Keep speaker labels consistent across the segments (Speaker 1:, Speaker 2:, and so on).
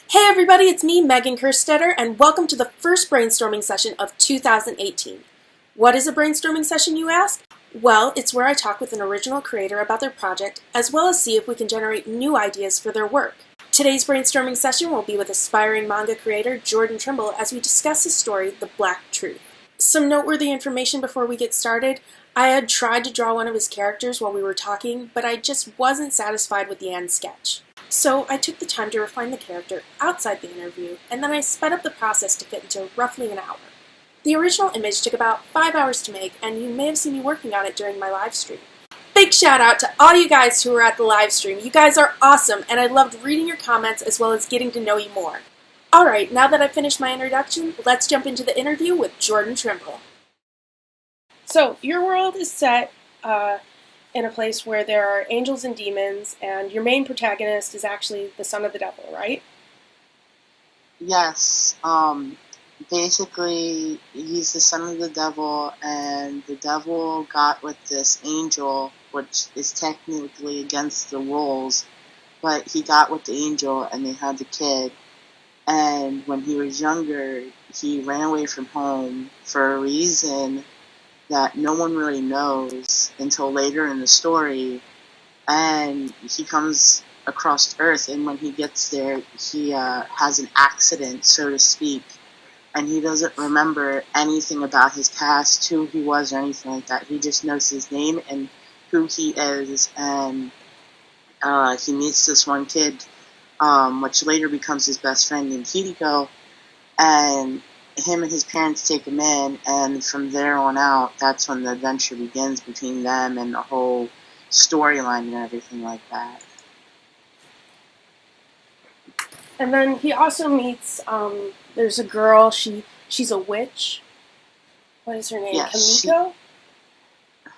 Speaker 1: Hey everybody, it's me, Megan Kerstetter, and welcome to the first brainstorming session of 2018. What is a brainstorming session, you ask? Well, it's where I talk with an original creator about their project, as well as see if we can generate new ideas for their work. Today's brainstorming session will be with aspiring manga creator Jordan Trimble as we discuss his story, The Black Truth. Some noteworthy information before we get started. I had tried to draw one of his characters while we were talking, but I just wasn't satisfied with the end sketch. So I took the time to refine the character outside the interview, and then I sped up the process to fit into roughly an hour. The original image took about 5 hours to make, and you may have seen me working on it during my live stream. Big shout out to all you guys who were at the live stream. You guys are awesome, and I loved reading your comments as well as getting to know you more. Alright, now that I've finished my introduction, let's jump into the interview with Jordan Trimble. So, your world is set in a place where there are angels and demons, and your main protagonist is actually the son of the devil, right?
Speaker 2: Yes. Basically, he's the son of the devil, and the devil got with this angel, which is technically against the rules, but he got with the angel, and they had the kid. And when he was younger, he ran away from home for a reason that no one really knows until later in the story, and he comes across Earth, and when he gets there, he has an accident, so to speak, and he doesn't remember anything about his past, who he was, or anything like that. He just knows his name and who he is, and he meets this one kid, which later becomes his best friend named Kamiko, and him and his parents take him in, and from there on out, that's when the adventure begins between them and the whole storyline and everything like that.
Speaker 1: And then he also meets, there's a girl, she's a witch. What is her name?
Speaker 2: Yeah,
Speaker 1: Kamiko?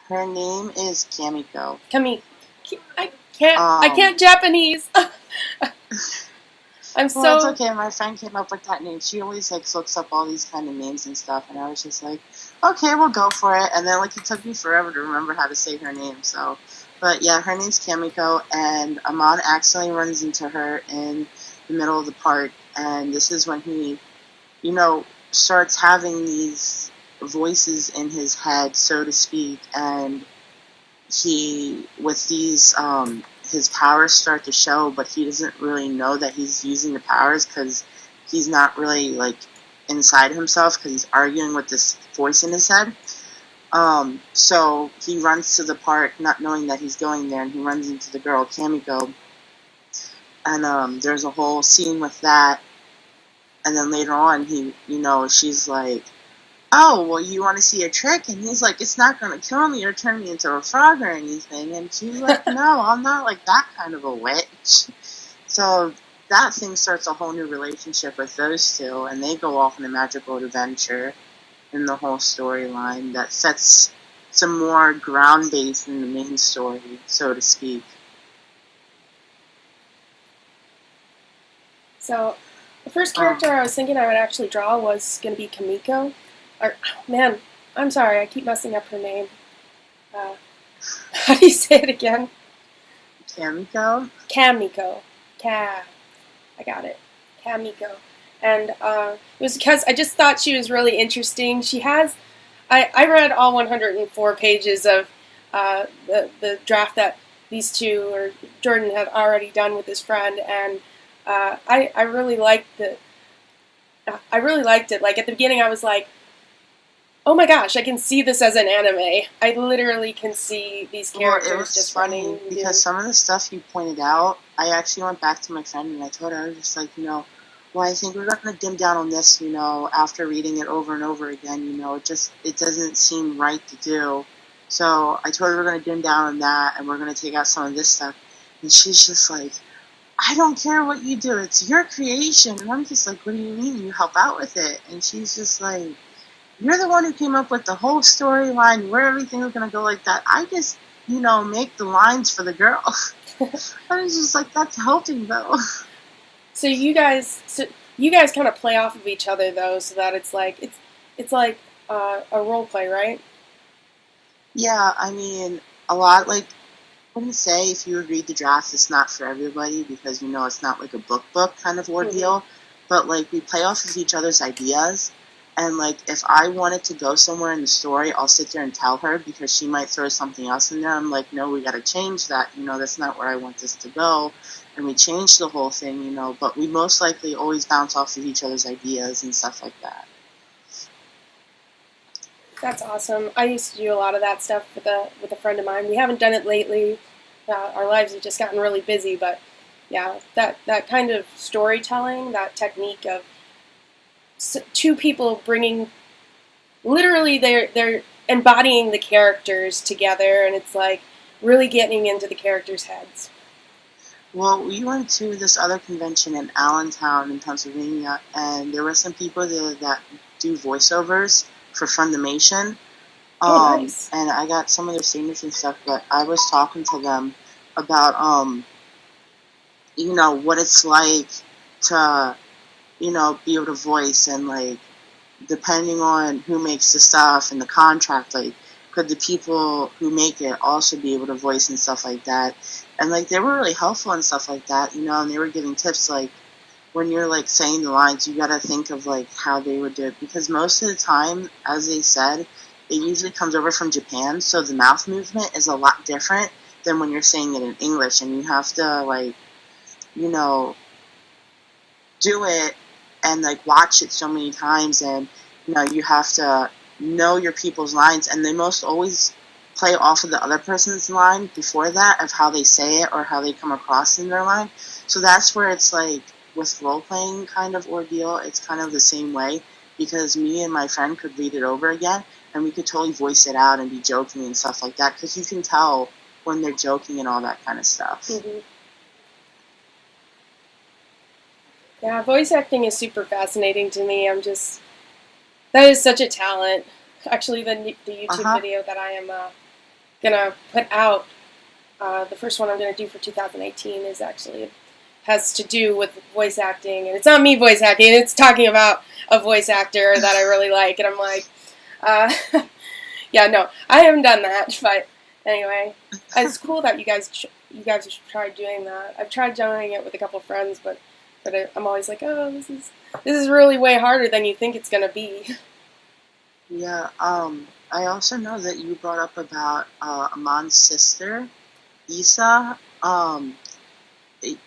Speaker 2: Her name is Kamiko.
Speaker 1: I can't Japanese.
Speaker 2: Well, it's okay. My friend came up with that name. She always looks up all these kind of names and stuff, and I was just like, okay, we'll go for it. And then it took me forever to remember how to say her name. So, but yeah, her name's Kamiko, and Amon accidentally runs into her in the middle of the park, and this is when he, starts having these voices in his head, so to speak, and he, with these, his powers start to show, but he doesn't really know that he's using the powers because he's not really, inside himself because he's arguing with this voice in his head. So he runs to the park not knowing that he's going there, and he runs into the girl, Kamiko, and there's a whole scene with that, and then later on, she's like, oh, well, you want to see a trick? And he's like, it's not going to kill me or turn me into a frog or anything. And she's like, no, I'm not that kind of a witch. So that thing starts a whole new relationship with those two, and they go off on a magical adventure in the whole storyline that sets some more ground base in the main story, so to speak.
Speaker 1: So the first character I was thinking I would actually draw was going to be Kamiko. I'm sorry, I keep messing up her name. How do you say it again?
Speaker 2: Kamiko?
Speaker 1: Kamiko. I got it. Kamiko. And it was because I just thought she was really interesting. She has... I read all 104 pages of the draft that these two, or Jordan, had already done with his friend, and I really liked it. At the beginning I was like, oh my gosh, I can see this as an anime. I literally can see these characters just running.
Speaker 2: Because some of the stuff you pointed out, I actually went back to my friend and I told her, I was just like, well, I think we're not going to dim down on this, after reading it over and over again, it doesn't seem right to do. So I told her we're going to dim down on that and we're going to take out some of this stuff. And she's just like, I don't care what you do. It's your creation. And I'm just like, what do you mean you help out with it? And she's just like, you're the one who came up with the whole storyline where everything was going to go like that. I just, make the lines for the girl. I was just like, that's helping, though.
Speaker 1: So you guys kind of play off of each other, though, so that it's like a role play, right?
Speaker 2: Yeah, I mean, a lot, wouldn't say if you would read the drafts, it's not for everybody because, you know, it's not like a book kind of ordeal. But, like, we play off of each other's ideas. And, like, if I wanted to go somewhere in the story, I'll sit there and tell her because she might throw something else in there. I'm like, no, we got to change that. You know, that's not where I want this to go. And we change the whole thing, you know. But we most likely always bounce off of each other's ideas and stuff like that.
Speaker 1: That's awesome. I used to do a lot of that stuff with a friend of mine. We haven't done it lately. Our lives have just gotten really busy, but yeah, that kind of storytelling, that technique of two people bringing, literally they're embodying the characters together, and it's like really getting into the characters' heads.
Speaker 2: Well, we went to this other convention in Allentown in Pennsylvania, and there were some people there that do voiceovers for Funimation.
Speaker 1: Nice.
Speaker 2: And I got some of their signatures and stuff, but I was talking to them about, you know, what it's like to, you know, be able to voice and, like, depending on who makes the stuff and the contract, like, could the people who make it also be able to voice and stuff like that? And, like, they were really helpful and stuff like that, you know, and they were giving tips, like, when you're, like, saying the lines, you gotta think of, like, how they would do it. Because most of the time, as they said, it usually comes over from Japan, so the mouth movement is a lot different than when you're saying it in English. And you have to, like, you know, do it and, like, watch it so many times. And, you know, you have to know your people's lines. And they most always play off of the other person's line before that of how they say it or how they come across in their line. So that's where it's, like, with role-playing kind of ordeal, it's kind of the same way, because me and my friend could read it over again, and we could totally voice it out and be joking and stuff like that, because you can tell when they're joking and all that kind of stuff.
Speaker 1: Mm-hmm. Yeah, voice acting is super fascinating to me. That is such a talent. Actually, the YouTube video that I am going to put out, the first one I'm going to do for 2018 is actually has to do with voice acting, and it's not me voice acting, it's talking about a voice actor that I really like, and I'm like, yeah, no, I haven't done that, but anyway, it's cool that you guys tried doing that. I've tried doing it with a couple friends, but I'm always like, oh, this is really way harder than you think it's gonna be.
Speaker 2: Yeah, I also know that you brought up about Amon's sister, Issa.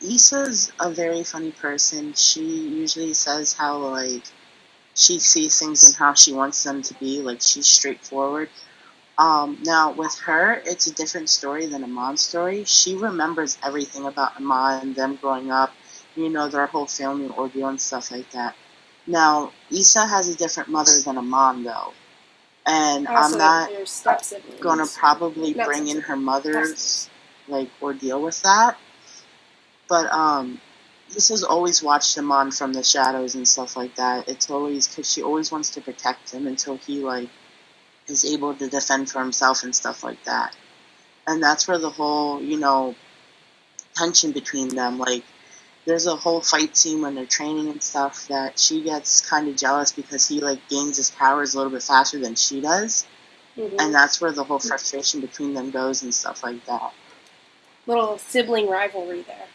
Speaker 2: Issa's a very funny person. She usually says how, like, she sees things and how she wants them to be. Like, she's straightforward. Now, with her, it's a different story than Amon's story. She remembers everything about Amon and them growing up, you know, their whole family ordeal and stuff like that. Now, Issa has a different mother than Amon, though. And I'm not going to probably bring in her mother's, like, ordeal with that. But Issa's always watched Amon from the shadows and stuff like that. It's always because she always wants to protect him until he, like, is able to defend for himself and stuff like that. And that's where the whole, you know, tension between them, like, there's a whole fight scene when they're training and stuff that she gets kind of jealous because he, like, gains his powers a little bit faster than she does. Mm-hmm. And that's where the whole frustration between them goes and stuff like that.
Speaker 1: Little sibling rivalry there.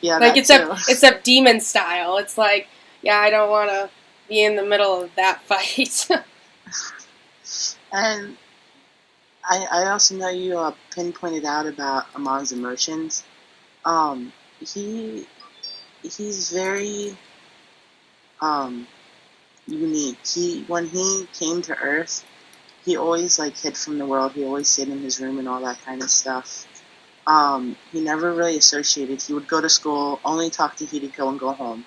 Speaker 2: Yeah,
Speaker 1: like, except demon style. It's like, yeah, I don't want to be in the middle of that fight.
Speaker 2: And I also know you pinpointed out about Amon's emotions. He's very unique. When he came to Earth, he always, like, hid from the world. He always stayed in his room and all that kind of stuff. He never really associated. He would go to school, only talk to Hideko, and go home.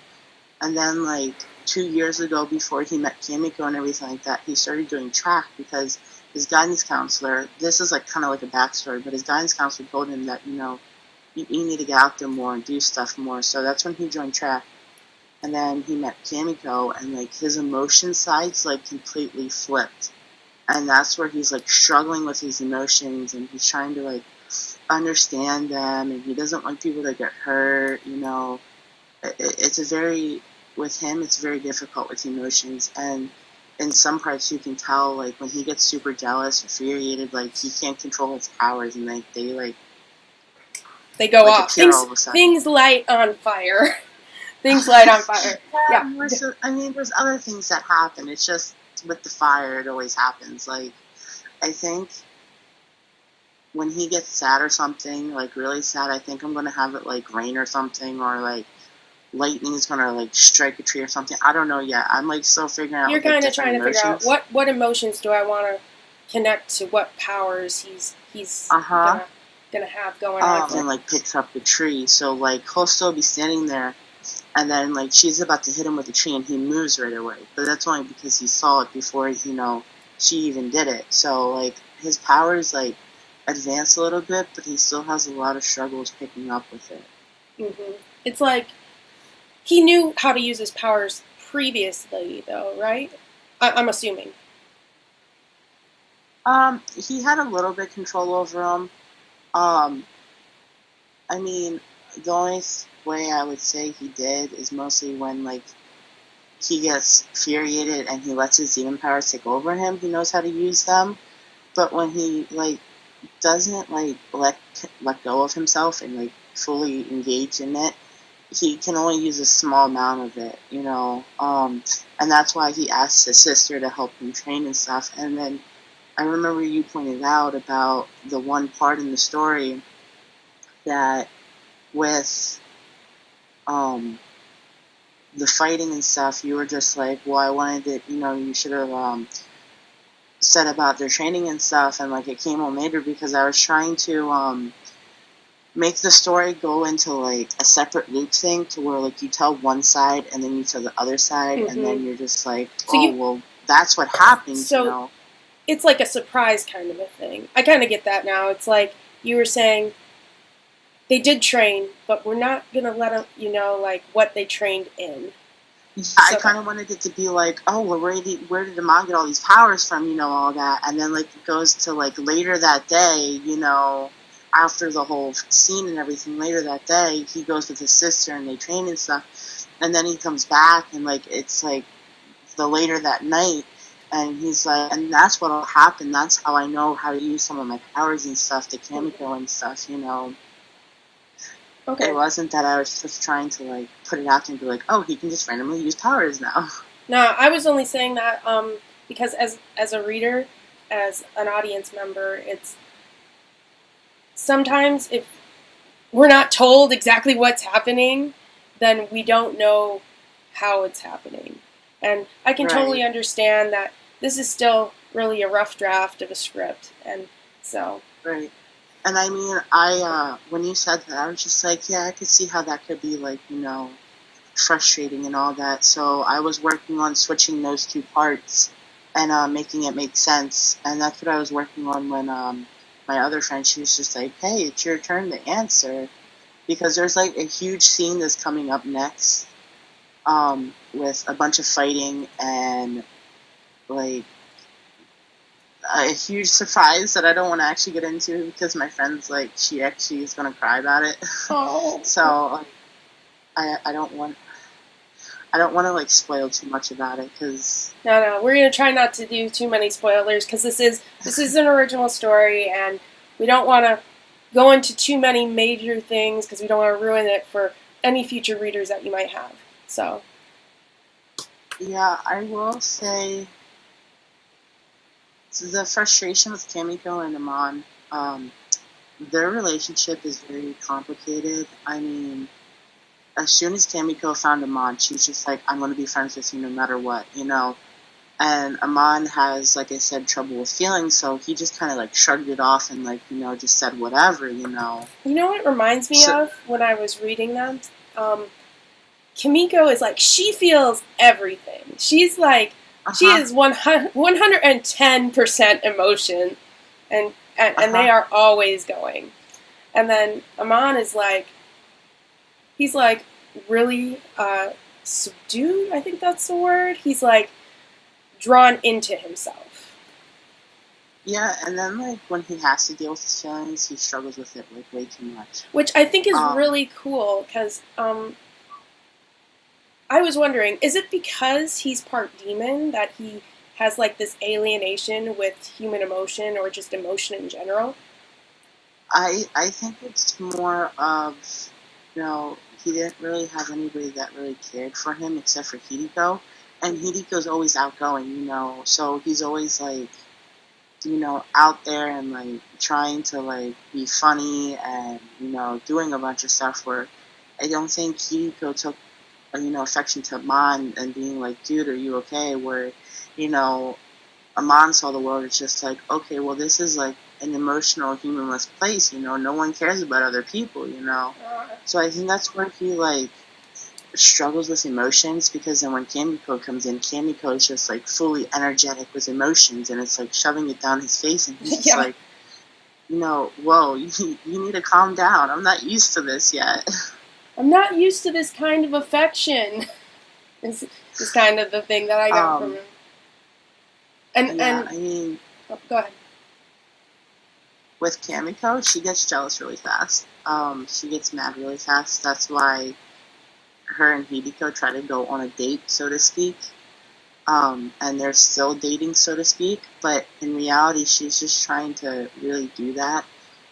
Speaker 2: And then, like, 2 years ago, before he met Kamiko and everything like that, he started doing track because his guidance counselor, this is, like, kind of like a backstory, but his guidance counselor told him that, you know, you need to get out there more and do stuff more. So that's when he joined track. And then he met Kamiko, and, like, his emotion sides, like, completely flipped. And that's where he's, like, struggling with his emotions, and he's trying to, like, understand them, and he doesn't want people to get hurt, you know. With him, it's very difficult with emotions, and in some parts you can tell, like, when he gets super jealous, infuriated, like, he can't control his powers, and
Speaker 1: they go
Speaker 2: like
Speaker 1: off.
Speaker 2: appear all of a sudden.
Speaker 1: Things light on fire. Things light on fire. Yeah.
Speaker 2: There's other things that happen. It's just with the fire, it always happens. Like, I think when he gets sad or something, like really sad, I think I'm gonna have it like rain or something, or like lightning is gonna like strike a tree or something. I don't know yet. I'm like still figuring out.
Speaker 1: You're kind of trying to figure out what emotions do I want to connect to what powers he's gonna have going on.
Speaker 2: And like picks up the tree, so like he'll still be standing there, and then like she's about to hit him with the tree, and he moves right away. But that's only because he saw it before she even did it. So like his powers like advance a little bit, but he still has a lot of struggles picking up with it.
Speaker 1: Mm-hmm. It's like he knew how to use his powers previously, though, right? I'm assuming.
Speaker 2: He had a little bit control over him. I mean, the only way I would say he did is mostly when like he gets infuriated and he lets his demon powers take over him. He knows how to use them, but when he like doesn't like let go of himself and like fully engage in it, he can only use a small amount of it, and that's why he asks his sister to help him train and stuff. And then I remember you pointed out about the one part in the story that with the fighting and stuff, you were just like, well, I wanted it, you should have said about their training and stuff, and like it came on later because I was trying to make the story go into like a separate loop thing to where like you tell one side and then you tell the other side, and then you're just like, well, that's what happened.
Speaker 1: So it's like a surprise kind of a thing. I kind of get that now. It's like you were saying they did train, but we're not gonna let them, like what they trained in.
Speaker 2: Yeah, I kind of wanted it to be like, oh, well, where did the mom get all these powers from, all that, and then like it goes to like later that day, after the whole scene and everything, later that day, he goes with his sister and they train and stuff. And then he comes back and like, it's like the later that night, and he's like, and that's what'll happen. That's how I know how to use some of my powers and stuff, the Kamiko and stuff, Okay. It wasn't that I was just trying to like put it out there and be like, oh, he can just randomly use powers now.
Speaker 1: No, I was only saying that because as a reader, as an audience member, it's sometimes if we're not told exactly what's happening, then we don't know how it's happening. And I can totally understand that this is still really a rough draft of a script, and so.
Speaker 2: Right. And I mean, when you said that, I was just like, yeah, I could see how that could be like, frustrating and all that. So I was working on switching those two parts and making it make sense. And that's what I was working on when my other friend, she was just like, hey, it's your turn to answer. Because there's like a huge scene that's coming up next with a bunch of fighting and like a huge surprise that I don't want to actually get into because my friend's like, she actually is going to cry about it.
Speaker 1: Oh.
Speaker 2: So I don't want to like spoil too much about it because
Speaker 1: no, we're gonna try not to do too many spoilers because this is an original story and we don't want to go into too many major things because we don't want to ruin it for any future readers that you might have. So
Speaker 2: yeah, I will say the frustration with Kamiko and Amon, their relationship is very complicated. I mean, as soon as Kamiko found Amon, she was just like, I'm going to be friends with you no matter what, And Amon has, like I said, trouble with feelings, so he just kind of like shrugged it off and like, just said whatever,
Speaker 1: You know what it reminds me of when I was reading them? Kamiko is like, she feels everything. She's like, she is 110% emotion, and they are always going. And then Amon is like, he's like really subdued, I think that's the word. He's like drawn into himself.
Speaker 2: Yeah, and then like when he has to deal with his feelings, he struggles with it like way too much.
Speaker 1: Which I think is really cool because I was wondering, is it because he's part demon that he has like this alienation with human emotion or just emotion in general?
Speaker 2: I think it's more of, he didn't really have anybody that really cared for him except for Hideko. And Hideko's always outgoing, so he's always like, out there and like trying to like be funny and, doing a bunch of stuff where I don't think Hideko took, affection to Amon and being like, dude, are you okay? Where, Amon saw the world, it's just like, okay, well, this is like an emotional, humanless place, no one cares about other people, So I think that's where he, like, struggles with emotions, because then when Kamiko comes in, Kamiko is just, like, fully energetic with emotions, and it's, like, shoving it down his face, and he's just like, whoa, you need to calm down. I'm not used to this yet.
Speaker 1: I'm not used to this kind of affection. Is kind of the thing that I got from him. And I
Speaker 2: mean,
Speaker 1: go ahead.
Speaker 2: With Kamiko, she gets jealous really fast. She gets mad really fast. That's why her and Hideko try to go on a date, so to speak. And they're still dating, so to speak. But in reality, she's just trying to really do that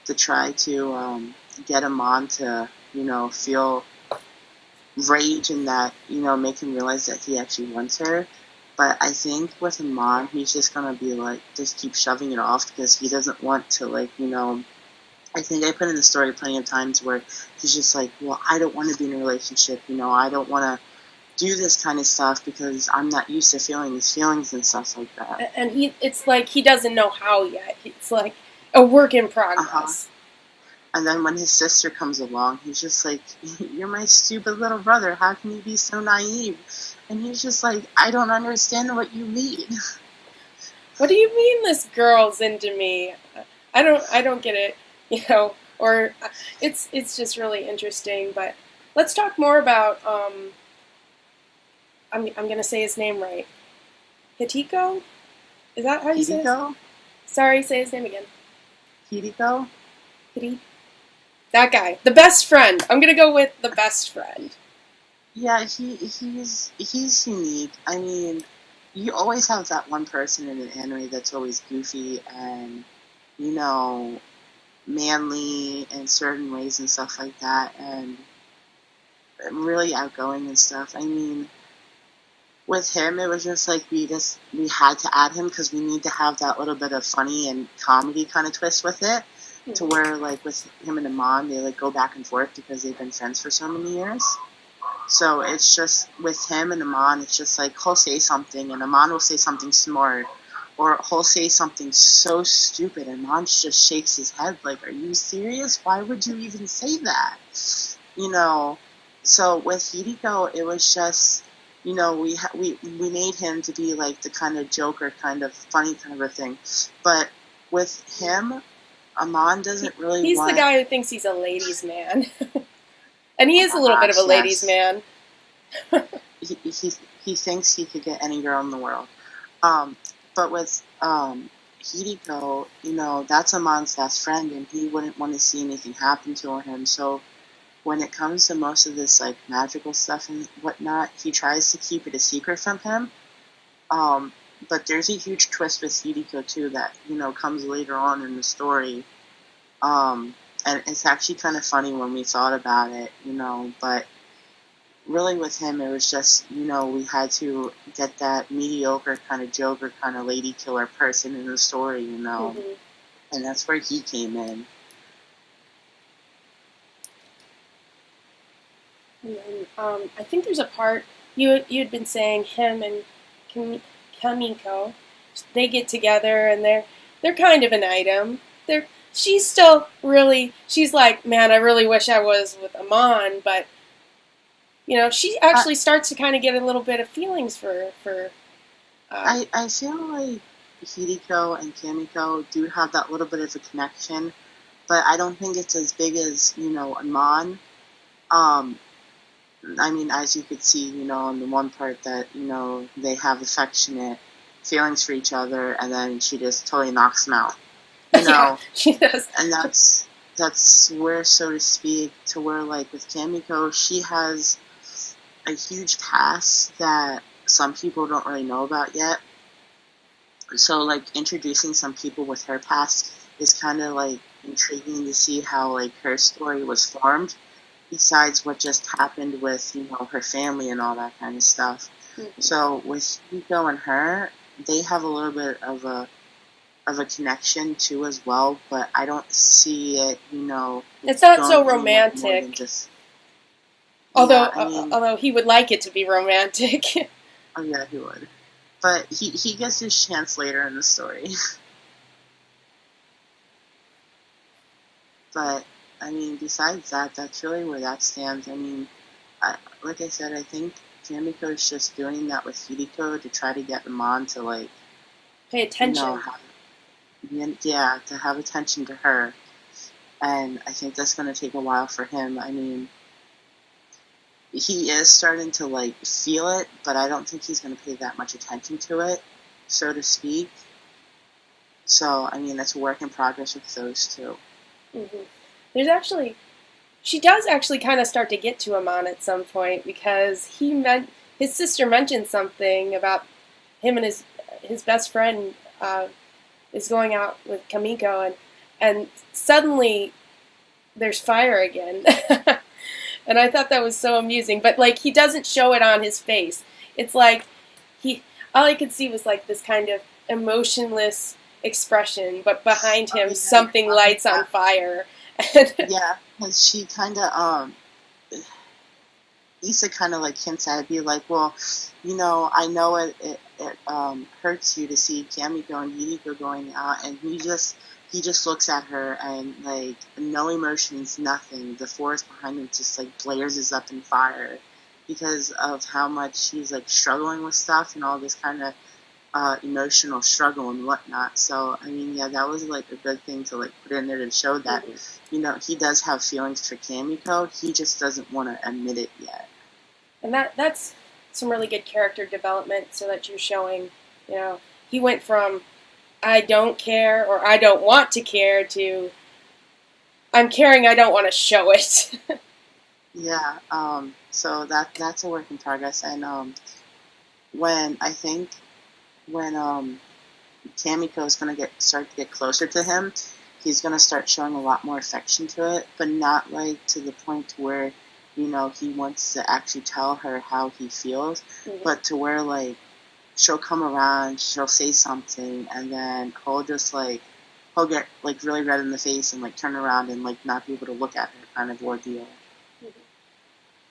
Speaker 2: to try to get Amon to, feel rage and that, make him realize that he actually wants her. But I think with Amon, he's just going to be like, just keep shoving it off because he doesn't want to, like, I think I put in the story plenty of times where he's just like, well, I don't want to be in a relationship, I don't want to do this kind of stuff because I'm not used to feeling these feelings and stuff like that.
Speaker 1: And it's like he doesn't know how yet. It's like a work in progress.
Speaker 2: Uh-huh. And then when his sister comes along, he's just like, you're my stupid little brother. How can you be so naive? And he's just like, I don't understand what you mean.
Speaker 1: What do you mean this girl's into me? I don't get it, or it's just really interesting. But let's talk more about, I'm going to say his name right. Hideko? Is that how you say it? Sorry, say his name again.
Speaker 2: Hideko?
Speaker 1: That guy. The best friend. I'm going to go with the best friend.
Speaker 2: Yeah, he's unique. I mean, you always have that one person in an anime that's always goofy and, manly in certain ways and stuff like that, and really outgoing and stuff. I mean, with him, it was just like we had to add him because we need to have that little bit of funny and comedy kind of twist with it. To where, like, with him and Amon, they, like, go back and forth because they've been friends for so many years. So it's just, with him and Amon, it's just, like, he'll say something, and Amon will say something smart, or he'll say something so stupid, and Amon just shakes his head, like, are you serious? Why would you even say that? So with Hideko, it was just, we made him to be, like, the kind of joker, kind of funny kind of a thing. But with him, Amon doesn't really
Speaker 1: He's the guy who thinks he's a ladies' man. And he is a little bit of a ladies' man.
Speaker 2: he thinks he could get any girl in the world. But with Hideko, that's Amon's best friend, and he wouldn't want to see anything happen to him. So when it comes to most of this, like, magical stuff and whatnot, he tries to keep it a secret from him. But there's a huge twist with Hideko, too, that, comes later on in the story. And it's actually kind of funny when we thought about it, but really with him, it was just, we had to get that mediocre kind of joker kind of lady killer person in the story,
Speaker 1: Mm-hmm.
Speaker 2: And that's where he came in.
Speaker 1: And then, I think there's a part, you had been saying him and Kamiko, they get together and they're kind of an item. She's still really, she's like, man, I really wish I was with Amon, but, she actually starts to kind of get a little bit of feelings for
Speaker 2: I feel like Hideko and Kamiko do have that little bit of a connection, but I don't think it's as big as, Amon. I mean, as you could see, in the one part that, they have affectionate feelings for each other, and then she just totally knocks them out.
Speaker 1: Yeah, she does.
Speaker 2: And that's where, so to speak, to where, like, with Kamiko, she has a huge past that some people don't really know about yet. So, like, introducing some people with her past is kind of, like, intriguing to see how, like, her story was formed, besides what just happened with, her family and all that kind of stuff.
Speaker 1: Mm-hmm.
Speaker 2: So, with Nico and her, they have a little bit of a connection, too, as well, but I don't see it,
Speaker 1: It's not so
Speaker 2: going anywhere more than
Speaker 1: romantic.
Speaker 2: just...
Speaker 1: Although,
Speaker 2: Yeah, I mean...
Speaker 1: although he would like it to be romantic.
Speaker 2: Oh, yeah, he would. But he gets his chance later in the story. But, I mean, besides that, that's really where that stands. I mean, like I said, I think Kamiko is just doing that with Hideko to try to get him on to, like...
Speaker 1: Pay attention.
Speaker 2: To have attention to her. And I think that's going to take a while for him. I mean... He is starting to, like, feel it, but I don't think he's going to pay that much attention to it, so to speak. So, I mean, that's a work in progress with those two.
Speaker 1: Mm-hmm. She does actually kind of start to get to him on at some point, because his sister mentioned something about him and his best friend is going out with Kamiko, and suddenly there's fire again. And I thought that was so amusing. But, like, he doesn't show it on his face. It's like all I could see was, like, this kind of emotionless expression, but behind him something lights on fire.
Speaker 2: Yeah, because she kind of, Issa kind of, like, hints at it, be like, well, I know it hurts you to see Kamiko and Hideko going out, and he just looks at her and, like, no emotions, nothing. The forest behind him just, like, blazes up in fire because of how much she's, like, struggling with stuff and all this kind of emotional struggle and whatnot. So, I mean, yeah, that was, like, a good thing to, like, put in there to show that, he does have feelings for Kamiko. He just doesn't want to admit it yet.
Speaker 1: And that's some really good character development, so that you're showing, he went from I don't care or I don't want to care to I'm caring, I don't want to show it.
Speaker 2: Yeah, so that's a work in progress. And when Kamiko is going to start to get closer to him, he's going to start showing a lot more affection to it, but not, like, to the point where, he wants to actually tell her how he feels, but to where, like, she'll come around, she'll say something, and then he'll get, like, really red in the face and, like, turn around and, like, not be able to look at her kind of ordeal.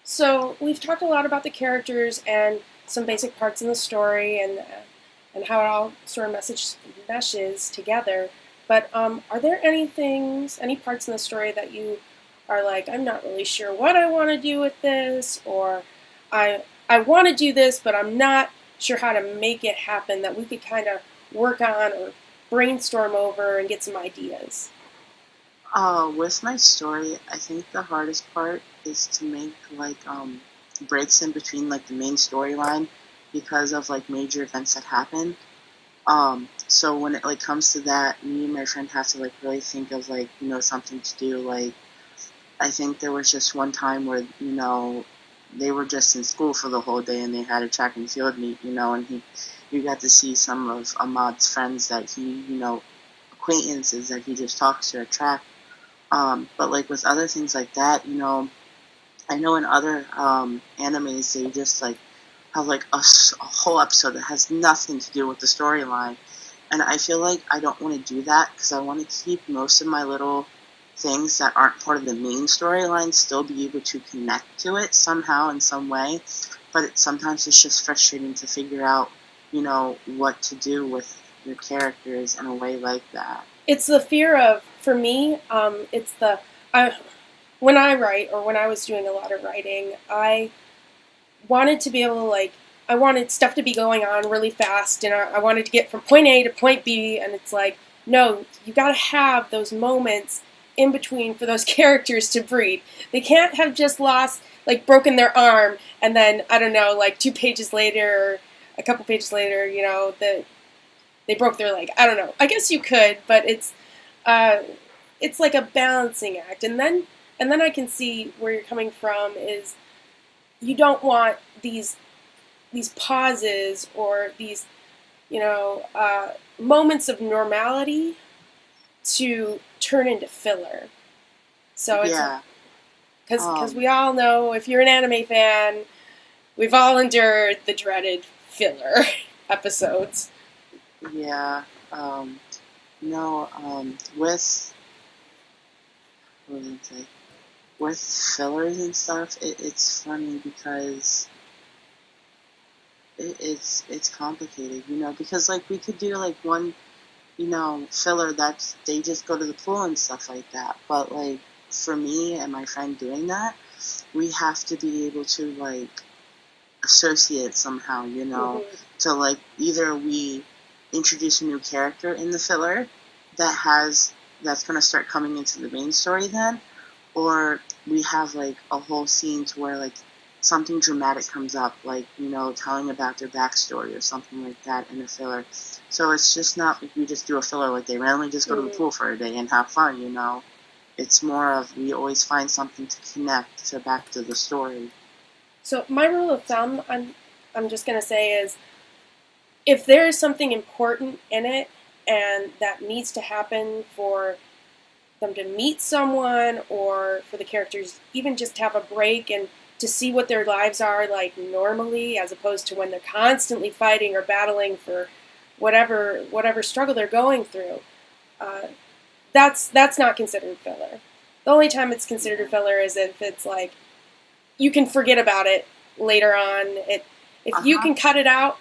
Speaker 1: So we've talked a lot about the characters and some basic parts in the story and how it all sort of meshes together. But are there any parts in the story that you are like, I'm not really sure what I want to do with this, or I want to do this, but I'm not sure how to make it happen, that we could kind of work on or brainstorm over and get some ideas?
Speaker 2: With my story, I think the hardest part is to make, like, breaks in between, like, the main storyline because of, like, major events that happen. So when it, like, comes to that, me and my friend have to, like, really think of, like, something to do. Like, I think there was just one time where, they were just in school for the whole day and they had a track and field meet, and you got to see some of Ahmad's friends that he, acquaintances that he just talks to at track. But, like, with other things like that, I know in other animes they just, like, have, like, a whole episode that has nothing to do with the storyline. And I feel like I don't want to do that because I want to keep most of my little things that aren't part of the main storyline still be able to connect to it somehow in some way. But sometimes it's just frustrating to figure out, what to do with your characters in a way like that.
Speaker 1: It's the fear of, for me, when I write, or when I was doing a lot of writing, I wanted to be able to, like, I wanted stuff to be going on really fast, and I wanted to get from point A to point B, and it's like, no, you gotta have those moments in between for those characters to breathe. They can't have just broken their arm, and then, I don't know, like 2 pages later, or a couple pages later, they broke their leg. I don't know. I guess you could, but it's like a balancing act. And then I can see where you're coming from. Is you don't want these pauses or these moments of normality to turn into filler. So it's
Speaker 2: Yeah.
Speaker 1: because we all know, if you're an anime fan, we've all endured the dreaded filler episodes.
Speaker 2: Yeah. No. With what was I say? With fillers and stuff, it's funny because it's complicated, because like we could do like one, filler that they just go to the pool and stuff like that. But like for me and my friend doing that, we have to be able to like associate somehow, to like either we introduce a new character in the filler that's going to start coming into the main story then, or we have like a whole scene to where like something dramatic comes up, like, telling about their backstory or something like that in the filler. So it's just not like we just do a filler like they randomly just go to the pool for a day and have fun, It's more of we always find something to connect back to the story.
Speaker 1: So my rule of thumb, I'm just going to say, is if there is something important in it and that needs to happen for them to meet someone, or for the characters even just to have a break and to see what their lives are like normally, as opposed to when they're constantly fighting or battling for whatever struggle they're going through, that's not considered filler. The only time it's considered filler is if it's like you can forget about it later on. If you can cut it out,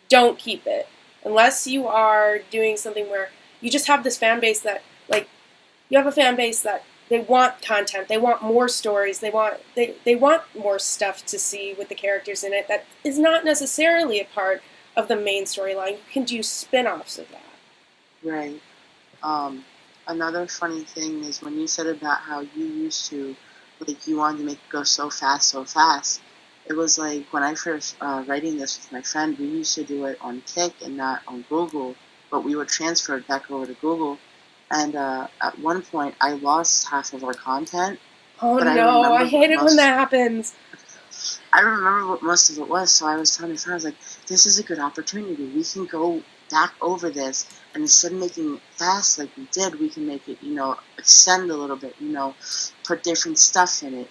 Speaker 1: don't keep it. Unless you are doing something where you just have this fan base that, like, you have a fan base that they want content, they want more stories, they want more stuff to see with the characters in it that is not necessarily a part of the main storyline. You can do spin-offs of that.
Speaker 2: Right. Another funny thing is when you said about how you used to, like, you wanted to make it go so fast. It was like when I first writing this with my friend, we used to do it on Kick and not on Google, but we would transfer it back over to Google. And at one point, I lost half of our content.
Speaker 1: Oh no, I hate it when that happens.
Speaker 2: I remember what most of it was, so I was telling my friend, I was like, this is a good opportunity. We can go back over this, and instead of making it fast like we did, we can make it, extend a little bit, put different stuff in it,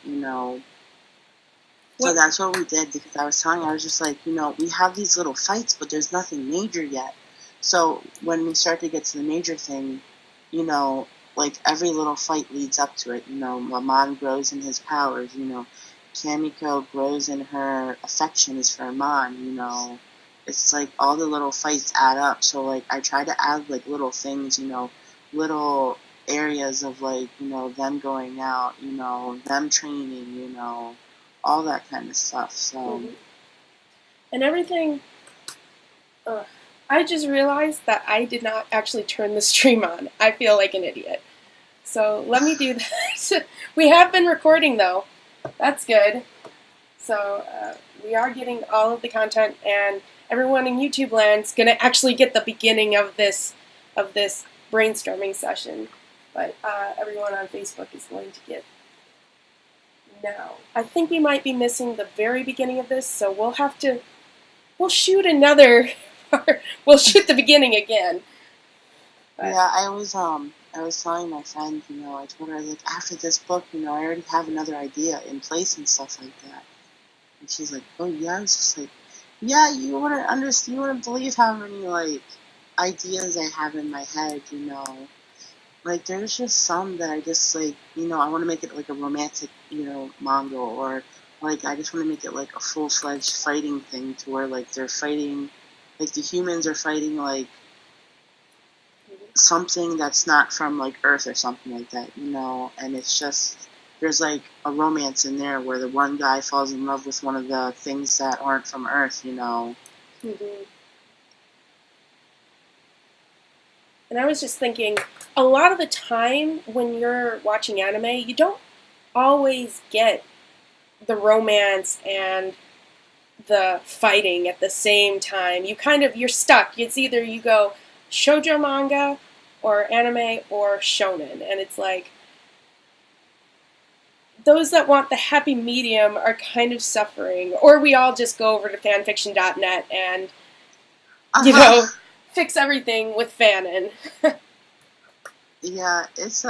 Speaker 2: So that's what we did, because I was just like, we have these little fights, but there's nothing major yet. So when we start to get to the major thing, like every little fight leads up to it. Maman grows in his powers, Kamiko grows in her affections for Amon, It's like all the little fights add up. So like I try to add like little things, little areas of like, them going out, them training, all that kind of stuff. So
Speaker 1: and everything. I just realized that I did not actually turn the stream on. I feel like an idiot. So let me do that. We have been recording though. That's good. So we are getting all of the content, and everyone in YouTube land is going to actually get the beginning of this brainstorming session. But everyone on Facebook is going to get now. I think we might be missing the very beginning of this, so we'll shoot another. We'll shoot the beginning again.
Speaker 2: But yeah, I was telling my friend, I told her, like, after this book, I already have another idea in place and stuff like that. And she's like, oh yeah. I was just like, yeah, you wouldn't believe how many like ideas I have in my head, Like there's just some that I just like, I want to make it like a romantic, manga, or like I just want to make it like a full-fledged fighting thing to where like they're fighting. Like, the humans are fighting, like, something that's not from, like, Earth or something like that, And it's just, there's, like, a romance in there where the one guy falls in love with one of the things that aren't from Earth,
Speaker 1: Mm-hmm. And I was just thinking, a lot of the time when you're watching anime, you don't always get the romance and the fighting at the same time. You're stuck. It's either you go shoujo manga or anime or shonen, and it's like those that want the happy medium are kind of suffering. Or we all just go over to fanfiction.net and you know, fix everything with Fanon.
Speaker 2: Yeah, it's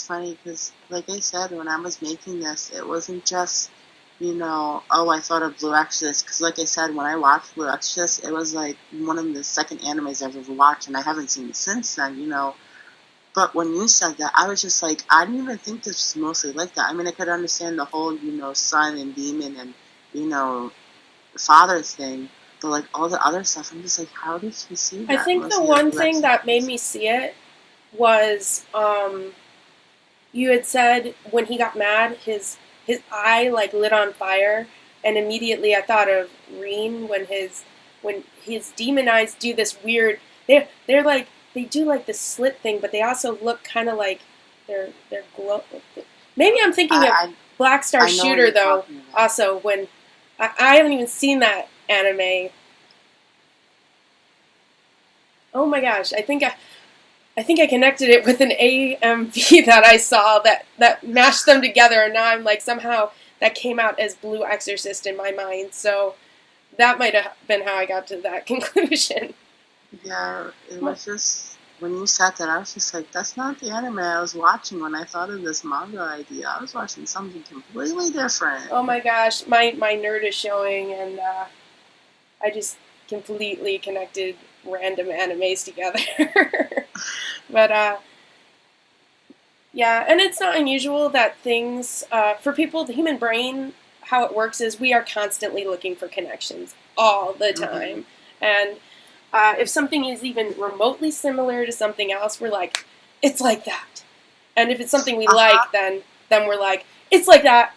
Speaker 2: funny because, like I said, when I was making this, it wasn't just, oh, I thought of Blue Exorcist, because, like I said, when I watched Blue Exorcist, it was like one of the second animes I've ever watched, and I haven't seen it since then. But when you said that, I was just like, I didn't even think this was mostly like that. I mean, I could understand the whole, son and demon and, father thing, but like all the other stuff, I'm just like, how did she see that?
Speaker 1: I think the one thing that made me see it was, you had said when he got mad, his eye like lit on fire, and immediately I thought of Reen when his demon eyes do this weird. They're like they do like this slit thing, but they also look kind of like they're glow. Maybe I'm thinking of Black Star Shooter though. Also, when I haven't even seen that anime. Oh my gosh! I think I connected it with an AMV that I saw that mashed them together, and now I'm like, somehow that came out as Blue Exorcist in my mind. So that might have been how I got to that conclusion.
Speaker 2: Yeah, it was just, when you said that, I was just like, that's not the anime I was watching when I thought of this manga idea. I was watching something completely different.
Speaker 1: Oh my gosh, my nerd is showing, and I just completely connected random animes together. But, yeah, and it's not unusual that things, for people, the human brain, how it works is we are constantly looking for connections all the time. Mm-hmm. And if something is even remotely similar to something else, we're like, it's like that. And if it's something we like, then we're like, it's like that.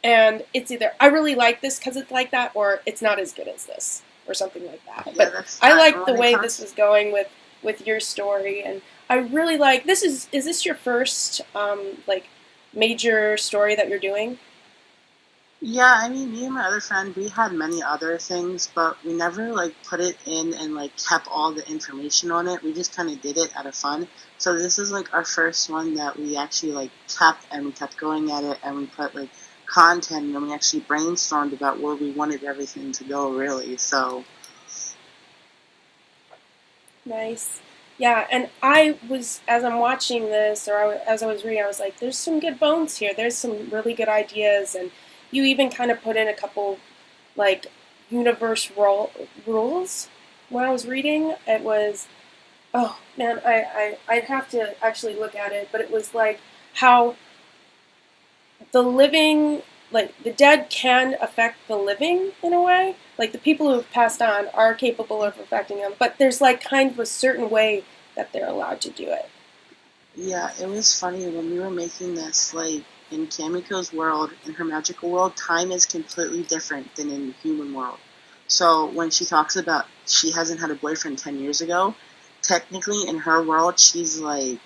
Speaker 1: And it's either, I really like this because it's like that, or it's not as good as this, or something like that. Yeah, but I like the way this was going with your story, and I really like, is this your first, like, major story that you're doing?
Speaker 2: Yeah, I mean, me and my other friend, we had many other things, but we never, like, put it in and, like, kept all the information on it. We just kind of did it out of fun. So this is, like, our first one that we actually, like, kept, and we kept going at it, and we put, like, content, and we actually brainstormed about where we wanted everything to go, really, so.
Speaker 1: Nice. Yeah, and I was, as I'm watching this, or as I was reading, I was like, there's some good bones here. There's some really good ideas, and you even kind of put in a couple, like, universe rules. When I was reading, it was, oh, man, I'd have to actually look at it, but it was like how the living, like, the dead can affect the living in a way. Like, the people who have passed on are capable of affecting them, but there's, like, kind of a certain way that they're allowed to do it.
Speaker 2: Yeah, it was funny when we were making this, like, in Kamiko's world, in her magical world, time is completely different than in the human world. So when she talks about she hasn't had a boyfriend 10 years ago, technically in her world, she's, like,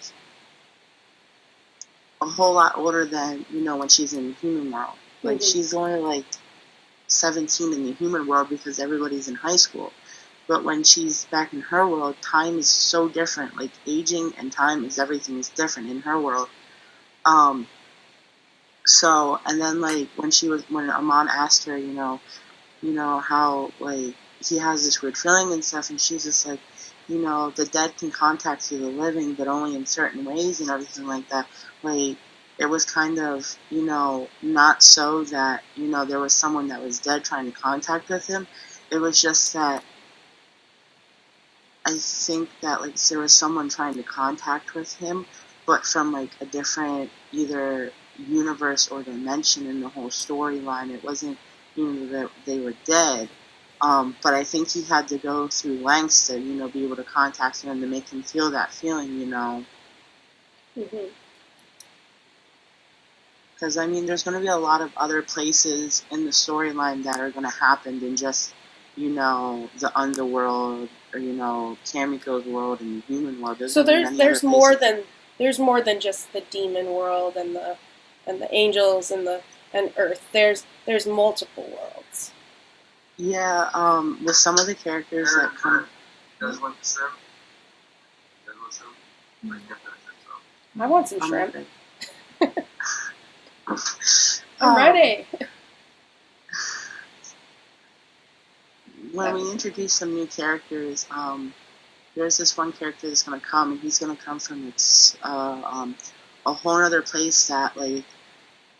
Speaker 2: a whole lot older than, when she's in the human world. Like, she's only, like, 17 in the human world because everybody's in high school. But when she's back in her world, time is so different. Like, aging and time everything is different in her world. So, and then, like, when Amon asked her, how, like, he has this weird feeling and stuff, and she's just like, the dead can contact through the living, but only in certain ways and everything like that. Like, it was kind of, not so that, there was someone that was dead trying to contact with him. It was just that I think that, like, there was someone trying to contact with him, but from, like, a different either universe or dimension in the whole storyline. It wasn't, that they were dead. But I think he had to go through lengths to, be able to contact him to make him feel that feeling, Because, I mean, there's going to be a lot of other places in the storyline that are going to happen than just, the underworld or, Kamiko's world and the human world.
Speaker 1: So there's more than just the demon world and the angels and Earth. There's multiple worlds.
Speaker 2: Yeah, with some of the characters that come.
Speaker 1: I want some shrimp. I'm ready.
Speaker 2: when we introduce some new characters, there's this one character that's going to come, and he's going to come from a whole other place that, like,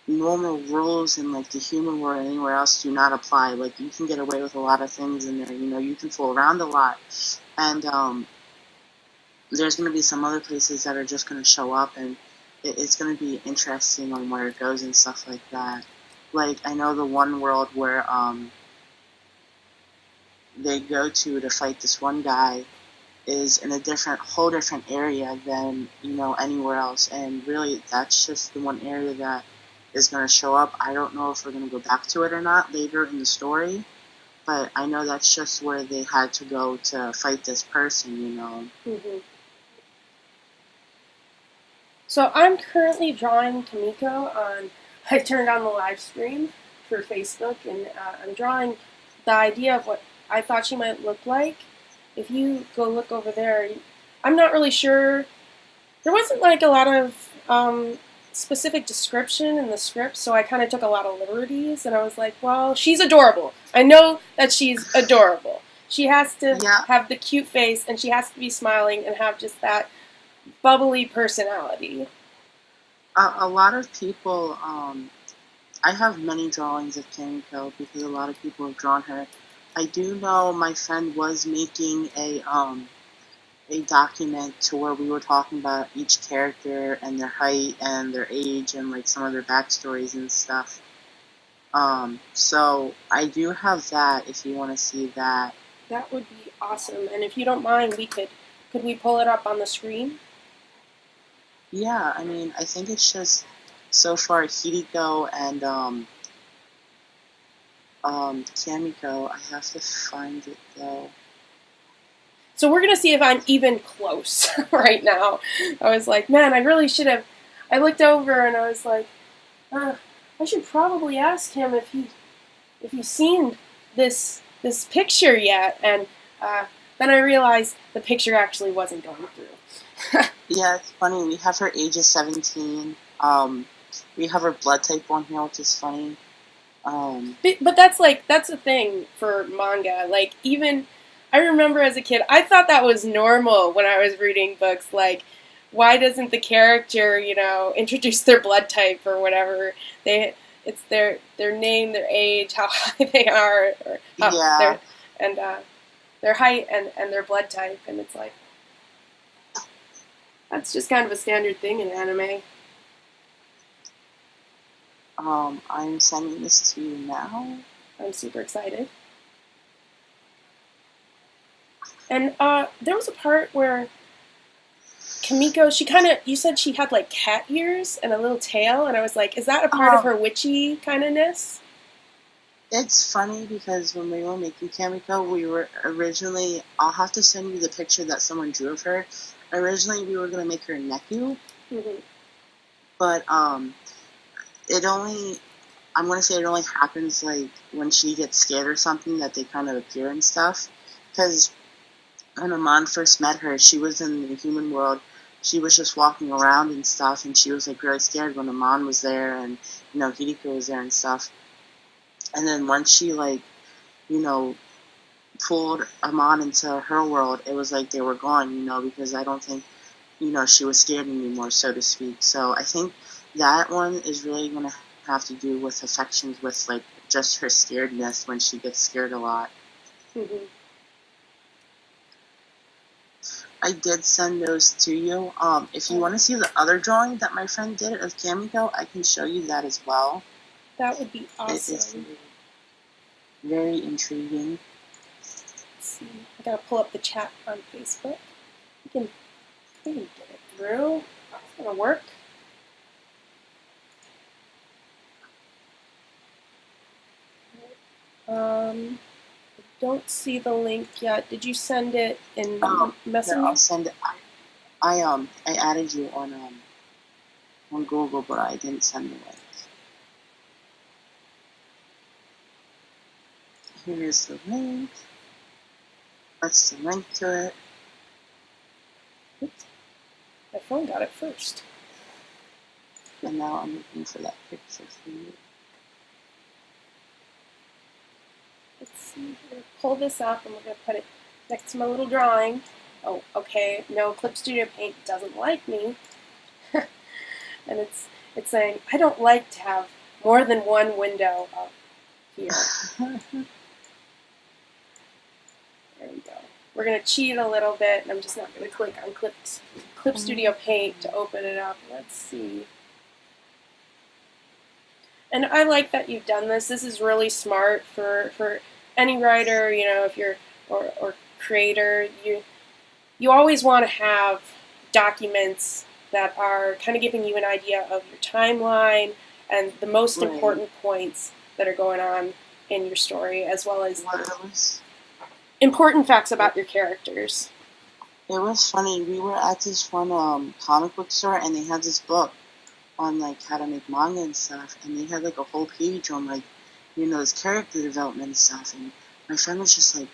Speaker 2: normal rules in, like, the human world and anywhere else do not apply. Like, you can get away with a lot of things in there, you know, you can fool around a lot. And there's going to be some other places that are just going to show up, and it's going to be interesting on where it goes and stuff like that. Like, I know the one world where they go to fight this one guy is in a whole different area than, you know, anywhere else. And really, that's just the one area that is going to show up. I don't know if we're going to go back to it or not later in the story, but I know that's just where they had to go to fight this person, you know.
Speaker 1: Mm-hmm. So I'm currently drawing Kamiko I turned on the live stream for Facebook, and I'm drawing the idea of what I thought she might look like. If you go look over there, I'm not really sure. There wasn't like a lot of specific description in the script, so I kind of took a lot of liberties, and I was like, well, she's adorable. I know that she's adorable. She has to have the cute face, and she has to be smiling and have just that bubbly personality.
Speaker 2: A lot of people, I have many drawings of Kamiko because a lot of people have drawn her. I do know my friend was making a document to where we were talking about each character and their height and their age and, like, some of their backstories and stuff. So I do have that if you want to see that.
Speaker 1: That would be awesome. And if you don't mind, could we pull it up on the screen?
Speaker 2: Yeah, I mean, I think it's just so far Hideko and Kamiko. I have to find it though.
Speaker 1: So we're gonna see if I'm even close right now. I was like, man, I really should have. I looked over and I was like, I should probably ask him if he's seen this picture yet. And then I realized the picture actually wasn't going through.
Speaker 2: Yeah, it's funny. We have her age is 17. We have her blood type on here, which is funny.
Speaker 1: But that's the thing for manga. Like, even I remember as a kid, I thought that was normal when I was reading books. Like, why doesn't the character, you know, introduce their blood type or whatever? It's their name, their age, how high they are, or their height and their blood type, and it's like that's just kind of a standard thing in anime.
Speaker 2: I'm sending this to you now.
Speaker 1: I'm super excited. And there was a part where Kamiko, you said she had like cat ears and a little tail, and I was like, is that a part of her witchy kind-of-ness?
Speaker 2: It's funny because when we were making Kamiko, we were originally, I'll have to send you the picture that someone drew of her. Originally, we were going to make her Neku, but I'm going to say it only happens like when she gets scared or something that they kind of appear and stuff. Because when Amon first met her, she was in the human world. She was just walking around and stuff, and she was like really scared when Amon was there and, you know, Hideko was there and stuff. And then once she, like, you know, pulled Amon into her world, it was like they were gone, you know, because I don't think, you know, she was scared anymore, so to speak. So I think that one is really going to have to do with affections with, like, just her scaredness when she gets scared a lot. I did send those to you. If you want to see the other drawing that my friend did of Kamiko, I can show you that as well.
Speaker 1: That would be awesome.
Speaker 2: It's very intriguing.
Speaker 1: Let's see. I gotta pull up the chat on Facebook. We can get it through. It's gonna work. I don't see the link yet. Did you send it in Messenger?
Speaker 2: Here, I'll send it. I added you on Google, but I didn't send the link. Here's the link. That's the link to it.
Speaker 1: Oops. My phone got it first.
Speaker 2: And now I'm looking for that picture for you.
Speaker 1: Let's see. We're going to pull this up and we're going to put it next to my little drawing. Oh, okay. No, Clip Studio Paint doesn't like me. And it's saying, I don't like to have more than one window up here. There we go. We're going to cheat a little bit, and I'm just not going to click on Clip Studio Paint to open it up. Let's see. And I like that you've done this. This is really smart for any writer, you know, if you're or creator. You always want to have documents that are kind of giving you an idea of your timeline and the most important points that are going on in your story, as well as important facts about your characters.
Speaker 2: It was funny. We were at this one comic book store, and they had this book on like how to make manga and stuff, and they had like a whole page on like, you know, this character development and stuff. And my friend was just like,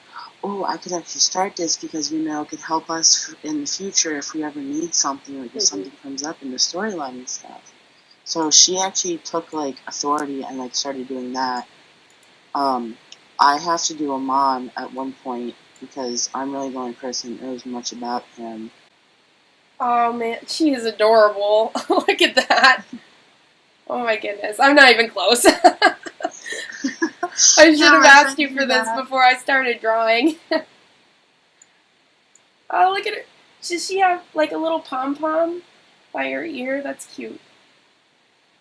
Speaker 2: "Oh, I could actually start this because, you know, it could help us in the future if we ever need something, like if something comes up in the storyline and stuff." So she actually took like authority and like started doing that. I have to do a mom at one point because I'm really the only person who knows much about him.
Speaker 1: Oh man, she is adorable. Look at that. Oh my goodness, I'm not even close. I should have asked you for this before I started drawing. Oh, look at her. Does she have like a little pom-pom by her ear? That's cute.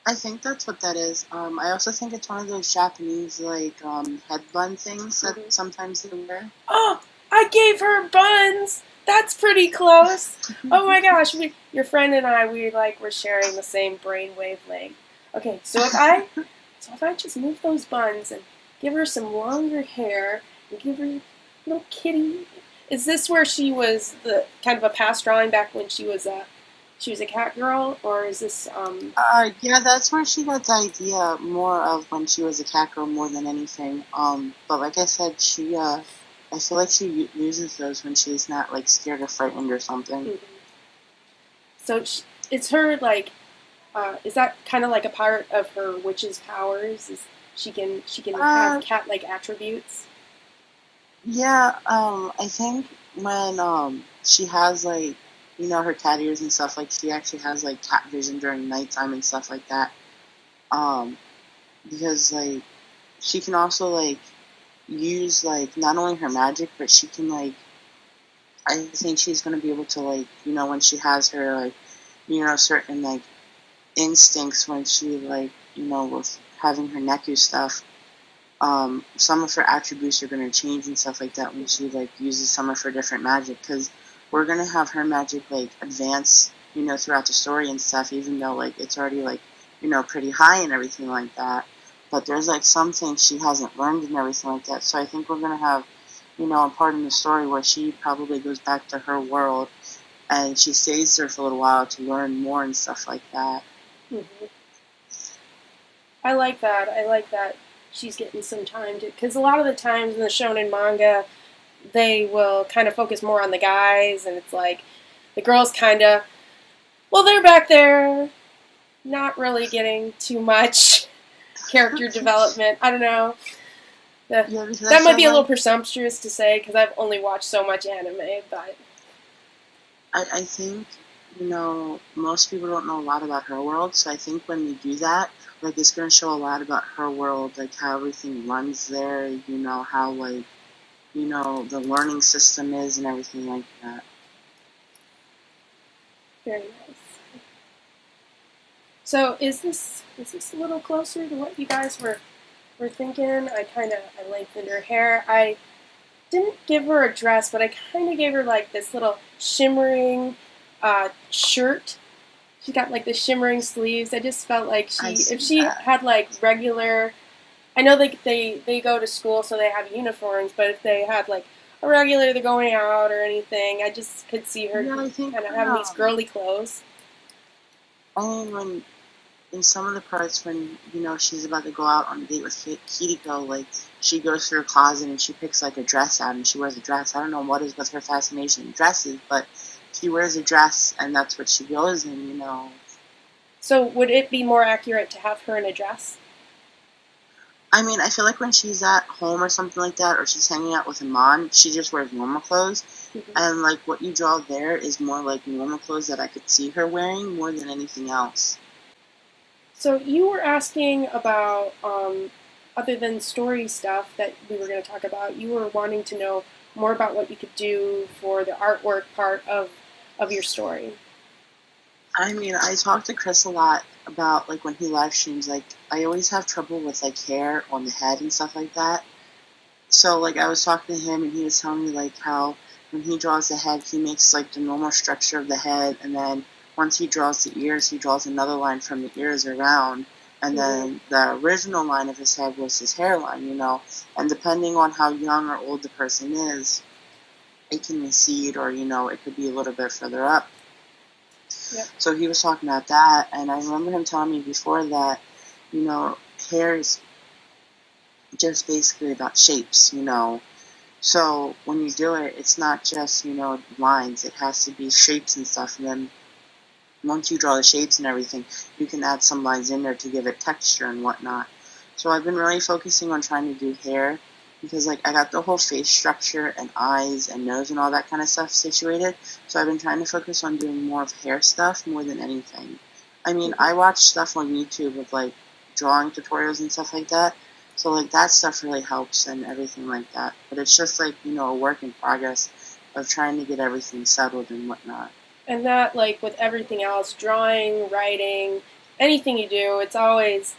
Speaker 2: I think that's what that is. I also think it's one of those Japanese, like, headband things that sometimes they wear.
Speaker 1: Oh, I gave her buns! That's pretty close. Oh my gosh, your friend and I, we're sharing the same brain wavelength. Okay, so if I just move those buns and give her some longer hair and give her a little kitty. Is this where she was the kind of a past drawing back when she was a cat girl, or is this
Speaker 2: Yeah, that's where she got the idea more of, when she was a cat girl more than anything. But like I said, she I feel like she uses those when she's not like scared or frightened or something.
Speaker 1: Mm-hmm. So it's her like is that kind of like a part of her witch's powers? Is she can have cat-like attributes?
Speaker 2: Yeah, I think when she has like, you know, her cat ears and stuff, like she actually has like cat vision during nighttime and stuff like that. Because like she can also like use like not only her magic, but she can like, I think she's gonna be able to like, you know, when she has her like, you know, certain like instincts when she like, you know, with having her Neku stuff. Some of her attributes are going to change and stuff like that when she like uses some of her different magic, because we're going to have her magic like advance, you know, throughout the story and stuff, even though like it's already like, you know, pretty high and everything like that. But there's like some things she hasn't learned and everything like that. So I think we're going to have, you know, a part in the story where she probably goes back to her world and she stays there for a little while to learn more and stuff like that.
Speaker 1: Mm-hmm. I like that. She's getting some time to, because a lot of the times in the shonen manga, they will kind of focus more on the guys, and it's like the girls kind of, well, they're back there, not really getting too much character development. I don't know. That might be a little presumptuous to say because I've only watched so much anime, but
Speaker 2: I think, you know, most people don't know a lot about her world, so I think when we do that, like, it's going to show a lot about her world, like, how everything runs there, you know, how, like, you know, the learning system is and everything like that.
Speaker 1: Very nice. So, is this a little closer to what you guys were thinking? I lengthened her hair. I didn't give her a dress, but I kind of gave her, like, this little shimmering shirt. She got like the shimmering sleeves. I just felt like if she had like regular, I know they go to school so they have uniforms, but if they had like a regular, they're going out or anything, I just could see her kind of having these girly clothes.
Speaker 2: I mean, when in some of the parts when, you know, she's about to go out on a date with Kiriko, like she goes through her closet and she picks like a dress out and she wears a dress. I don't know what is with her fascination with dresses, but she wears a dress, and that's what she goes in, you know.
Speaker 1: So would it be more accurate to have her in a dress?
Speaker 2: I mean, I feel like when she's at home or something like that, or she's hanging out with her mom, she just wears normal clothes. Mm-hmm. And, like, what you draw there is more like normal clothes that I could see her wearing more than anything else.
Speaker 1: So you were asking about, other than story stuff that we were going to talk about, you were wanting to know more about what you could do for the artwork part of your story.
Speaker 2: I mean, I talk to Chris a lot about, like, when he live streams, like, I always have trouble with, like, hair on the head and stuff like that. So, like, I was talking to him, and he was telling me, like, how when he draws the head, he makes, like, the normal structure of the head, and then once he draws the ears, he draws another line from the ears around, and then the original line of his head was his hairline, you know, and depending on how young or old the person is, it can recede, or, you know, it could be a little bit further up. Yep. So he was talking about that, and I remember him telling me before that, you know, hair is just basically about shapes, you know. So when you do it, it's not just, you know, lines. It has to be shapes and stuff, and then once you draw the shapes and everything, you can add some lines in there to give it texture and whatnot. So I've been really focusing on trying to do hair, because, like, I got the whole face structure and eyes and nose and all that kind of stuff situated. So I've been trying to focus on doing more of hair stuff more than anything. I mean, I watch stuff on YouTube with, like, drawing tutorials and stuff like that. So, like, that stuff really helps and everything like that. But it's just, like, you know, a work in progress of trying to get everything settled and whatnot.
Speaker 1: And that, like, with everything else, drawing, writing, anything you do, it's always,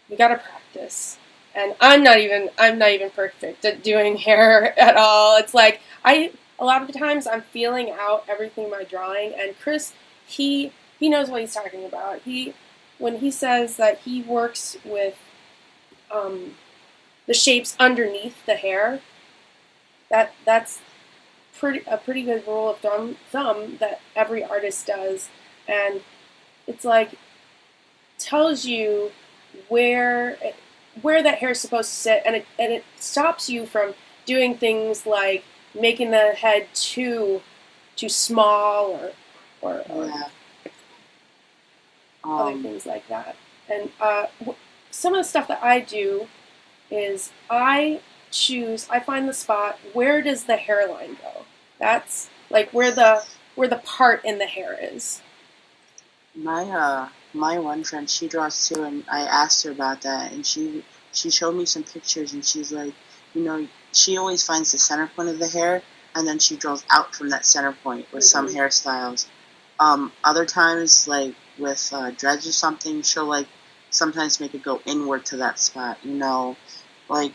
Speaker 1: you gotta practice. And I'm not even perfect at doing hair at all. It's like, a lot of the times I'm feeling out everything in my drawing, and Chris, he knows what he's talking about. When he says that he works with the shapes underneath the hair, that's a pretty good rule of thumb that every artist does, and it's like, tells you where that hair is supposed to sit, and it stops you from doing things like making the head too small or other things like that. And some of the stuff that I do is I find the spot, where does the hairline go? That's like where the part in the hair is.
Speaker 2: My one friend, she draws too, and I asked her about that, and she showed me some pictures, and she's like, you know, she always finds the center point of the hair, and then she draws out from that center point with some hairstyles. Other times, like with dreads or something, she'll, like, sometimes make it go inward to that spot, you know. Like,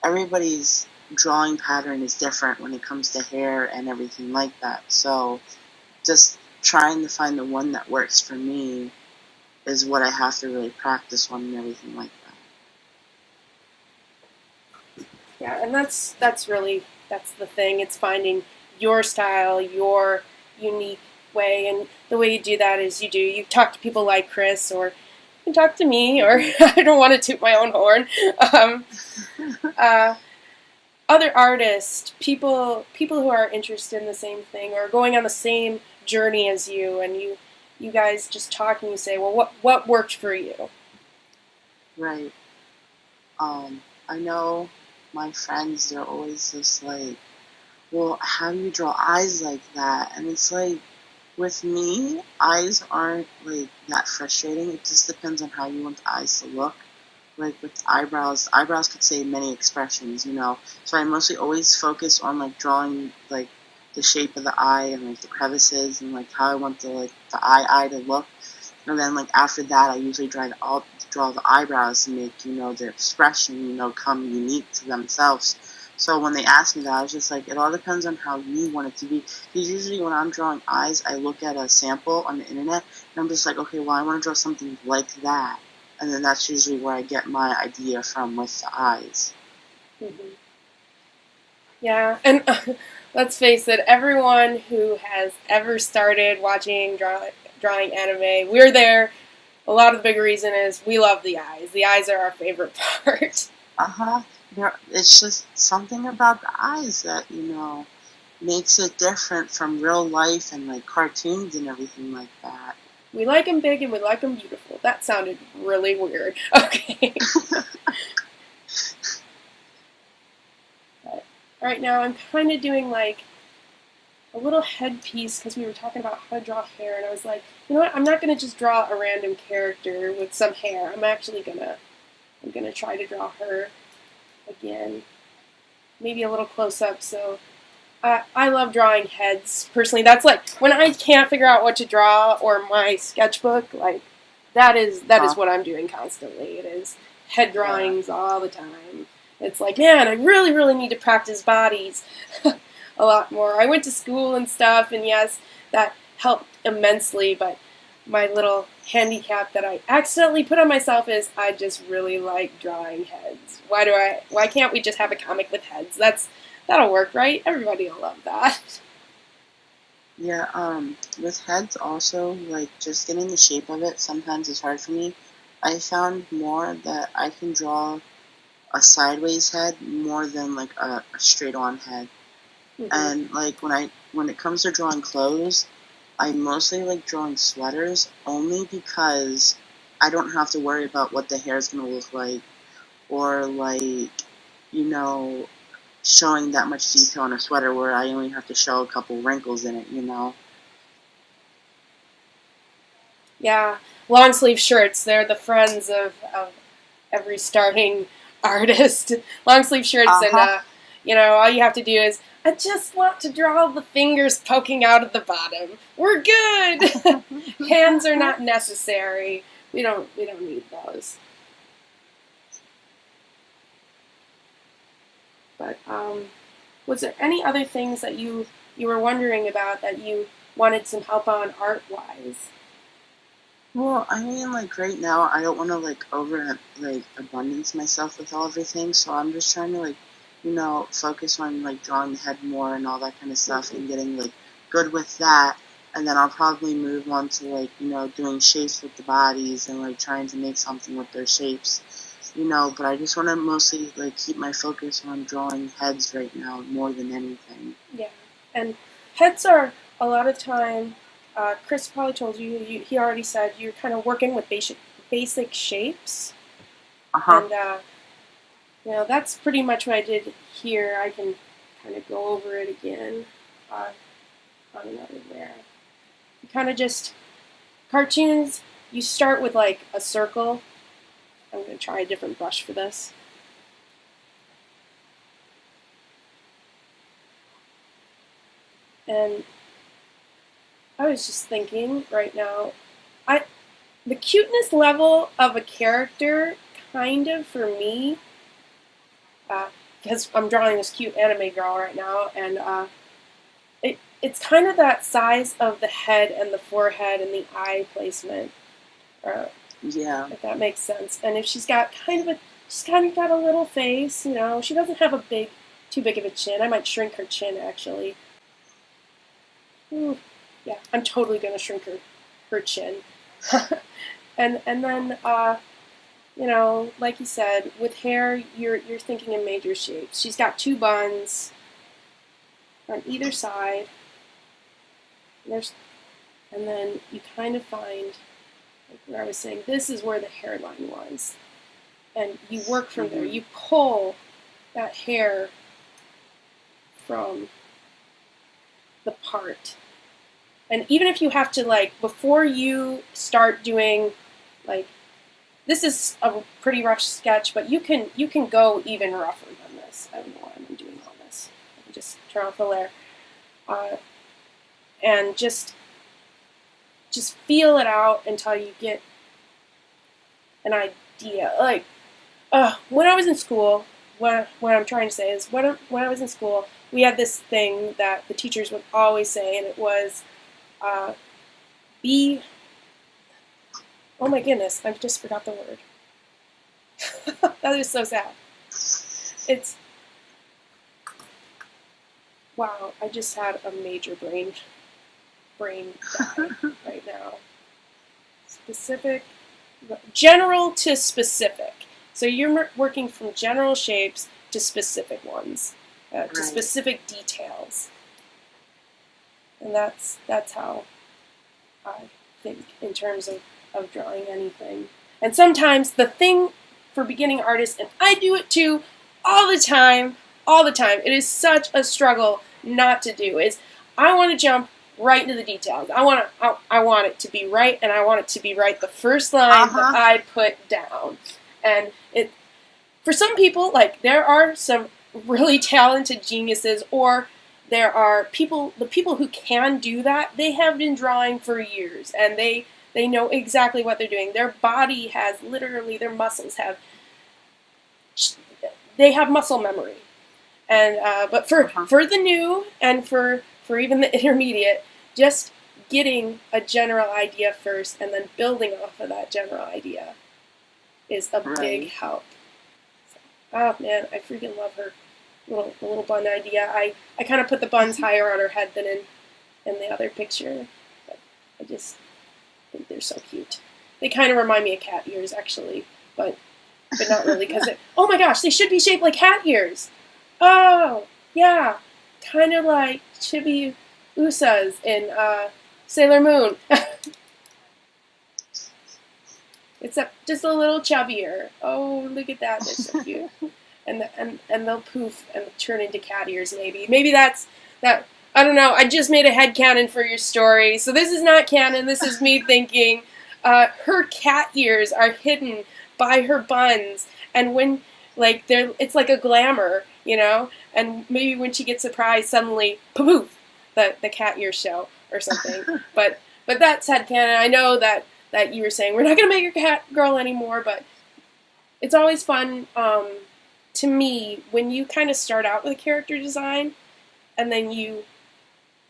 Speaker 2: everybody's drawing pattern is different when it comes to hair and everything like that. So just trying to find the one that works for me is what I have to really practice on and everything like that.
Speaker 1: Yeah, and that's the thing. It's finding your style, your unique way, and the way you do that is you talk to people like Chris, or you can talk to me, or I don't want to toot my own horn. Other artists, people who are interested in the same thing or going on the same journey as you, and you guys just talk and you say, well, what worked for you?
Speaker 2: Right. I know my friends, they're always just like, well, how do you draw eyes like that? And it's like, with me, eyes aren't, like, that frustrating. It just depends on how you want the eyes to look. Like, with eyebrows could say many expressions, you know. So I mostly always focus on, like, drawing, like, the shape of the eye and, like, the crevices and, like, how I want the eye to look. And then, like, after that, I usually draw the eyebrows to make, you know, the expression, you know, come unique to themselves. So when they asked me that, I was just like, it all depends on how you want it to be. Because usually when I'm drawing eyes, I look at a sample on the internet, and I'm just like, okay, well, I want to draw something like that. And then that's usually where I get my idea from with the eyes.
Speaker 1: Mm-hmm. Yeah, and let's face it, everyone who has ever started watching drawing anime, we're there. A lot of the big reason is we love the eyes. The eyes are our favorite part.
Speaker 2: Uh-huh. It's just something about the eyes that, you know, makes it different from real life and, like, cartoons and everything like that.
Speaker 1: We like them big and we like them beautiful. That sounded really weird. Okay. But right now I'm kind of doing like a little headpiece because we were talking about how to draw hair, and I was like, you know what? I'm not going to just draw a random character with some hair. I'm gonna try to draw her again, maybe a little close up. So I love drawing heads personally. That's like when I can't figure out what to draw or my sketchbook, like that is what I'm doing constantly. It is head drawings all the time. It's like, man, I really, really need to practice bodies a lot more. I went to school and stuff, and yes, that helped immensely, but my little handicap that I accidentally put on myself is I just really like drawing heads. Why can't we just have a comic with heads? That'll work, right? Everybody will love that.
Speaker 2: Yeah, with heads also, like, just getting the shape of it sometimes is hard for me. I found more that I can draw a sideways head more than, like, a straight-on head. Mm-hmm. And, like, when it comes to drawing clothes, I mostly like drawing sweaters only because I don't have to worry about what the hair is going to look like or, like, you know, showing that much detail on a sweater where I only have to show a couple wrinkles in it, you know?
Speaker 1: Yeah, long sleeve shirts, they're the friends of every starting artist. Long sleeve shirts, and, all you have to do is, I just want to draw the fingers poking out of the bottom. We're good! Hands are not necessary. We don't need those. But was there any other things that you were wondering about that you wanted some help on art-wise?
Speaker 2: Well, I mean, like, right now, I don't want to, like, abundance myself with everything, so I'm just trying to, like, focus on, like, drawing the head more and all that kind of stuff and getting, like, good with that, and then I'll probably move on to, like, doing shapes with the bodies and, like, trying to make something with their shapes. But I just want to mostly, like, keep my focus on drawing heads right now more than anything.
Speaker 1: Yeah, and heads are, a lot of time, Chris probably told you, he already said you're kind of working with basic shapes. And, that's pretty much what I did here. I can kind of go over it again on another there. You kind of just, cartoons, you start with, like, a circle. I'm going to try a different brush for this. And I was just thinking right now, the cuteness level of a character, kind of, for me, because I'm drawing this cute anime girl right now, and it's kind of that size of the head and the forehead and the eye placement.
Speaker 2: Yeah.
Speaker 1: If that makes sense. And if she's got kind of got a little face, she doesn't have too big of a chin. I might shrink her chin, actually. Ooh, yeah, I'm totally going to shrink her chin. and then, like you said, with hair, you're thinking in major shapes. She's got 2 buns on either side. And then you kind of find, like where I was saying, this is where the hairline was. And you work from there. You pull that hair from the part. And even if you have to, like, before you start doing, like, this is a pretty rough sketch, but you can go even rougher than this. I don't know why I'm doing all this. Let me just turn off the layer. And just feel it out until you get an idea. Like, when I was in school, what I'm trying to say is, when I was in school, we had this thing that the teachers would always say, and it was, oh my goodness, I just forgot the word. That is so sad. Wow, I just had a major brain die right now. General to specific. So you're working from general shapes to specific ones, to specific details. And that's how I think, in terms of drawing anything. And sometimes the thing for beginning artists, and I do it too all the time, it is such a struggle not to do, is I want to jump right into the details. I want it to be right, and I want it to be right the first line that I put down. And for some people, like, there are some really talented geniuses, or there are the people who can do that, they have been drawing for years, and they know exactly what they're doing. Their body has, literally, their muscles have, they have muscle memory. And but for the new, and for even the intermediate, just getting a general idea first and then building off of that general idea is a big help. So, oh man, I freaking love her little bun idea. I kind of put the buns higher on her head than in the other picture, but I just think they're so cute. They kind of remind me of cat ears, actually, but not really, because oh my gosh, they should be shaped like cat ears. Oh yeah, kind of like Chibi Usa's in Sailor Moon. It's just a little chubbier. Oh, look at that, they're so cute. And they'll poof and turn into cat ears, maybe. Maybe that's that. I don't know. I just made a headcanon for your story, so this is not canon. This is me thinking. Her cat ears are hidden by her buns, and when it's like a glamour, you know. And maybe when she gets surprised, suddenly poof, the cat ears show or something. but that's headcanon. I know that you were saying we're not gonna make her cat girl anymore, but it's always fun. To me, when you kind of start out with a character design, and then you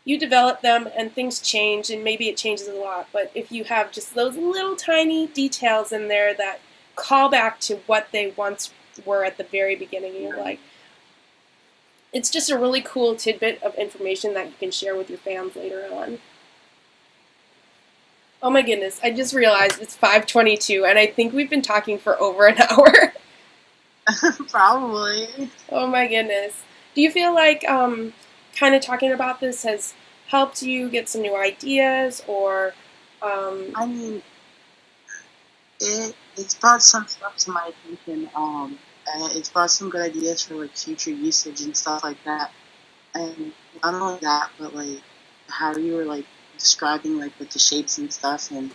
Speaker 1: develop them, and things change, and maybe it changes a lot, but if you have just those little tiny details in there that call back to what they once were at the very beginning, you're like, it's just a really cool tidbit of information that you can share with your fans later on. Oh my goodness, I just realized it's 5:22, and I think we've been talking for over an hour.
Speaker 2: Probably.
Speaker 1: Oh my goodness. Do you feel like kind of talking about this has helped you get some new ideas, or
Speaker 2: I mean, it's brought some stuff to my attention, and it's brought some good ideas for like future usage and stuff like that. And not only that, but like how you were like describing like with the shapes and stuff, and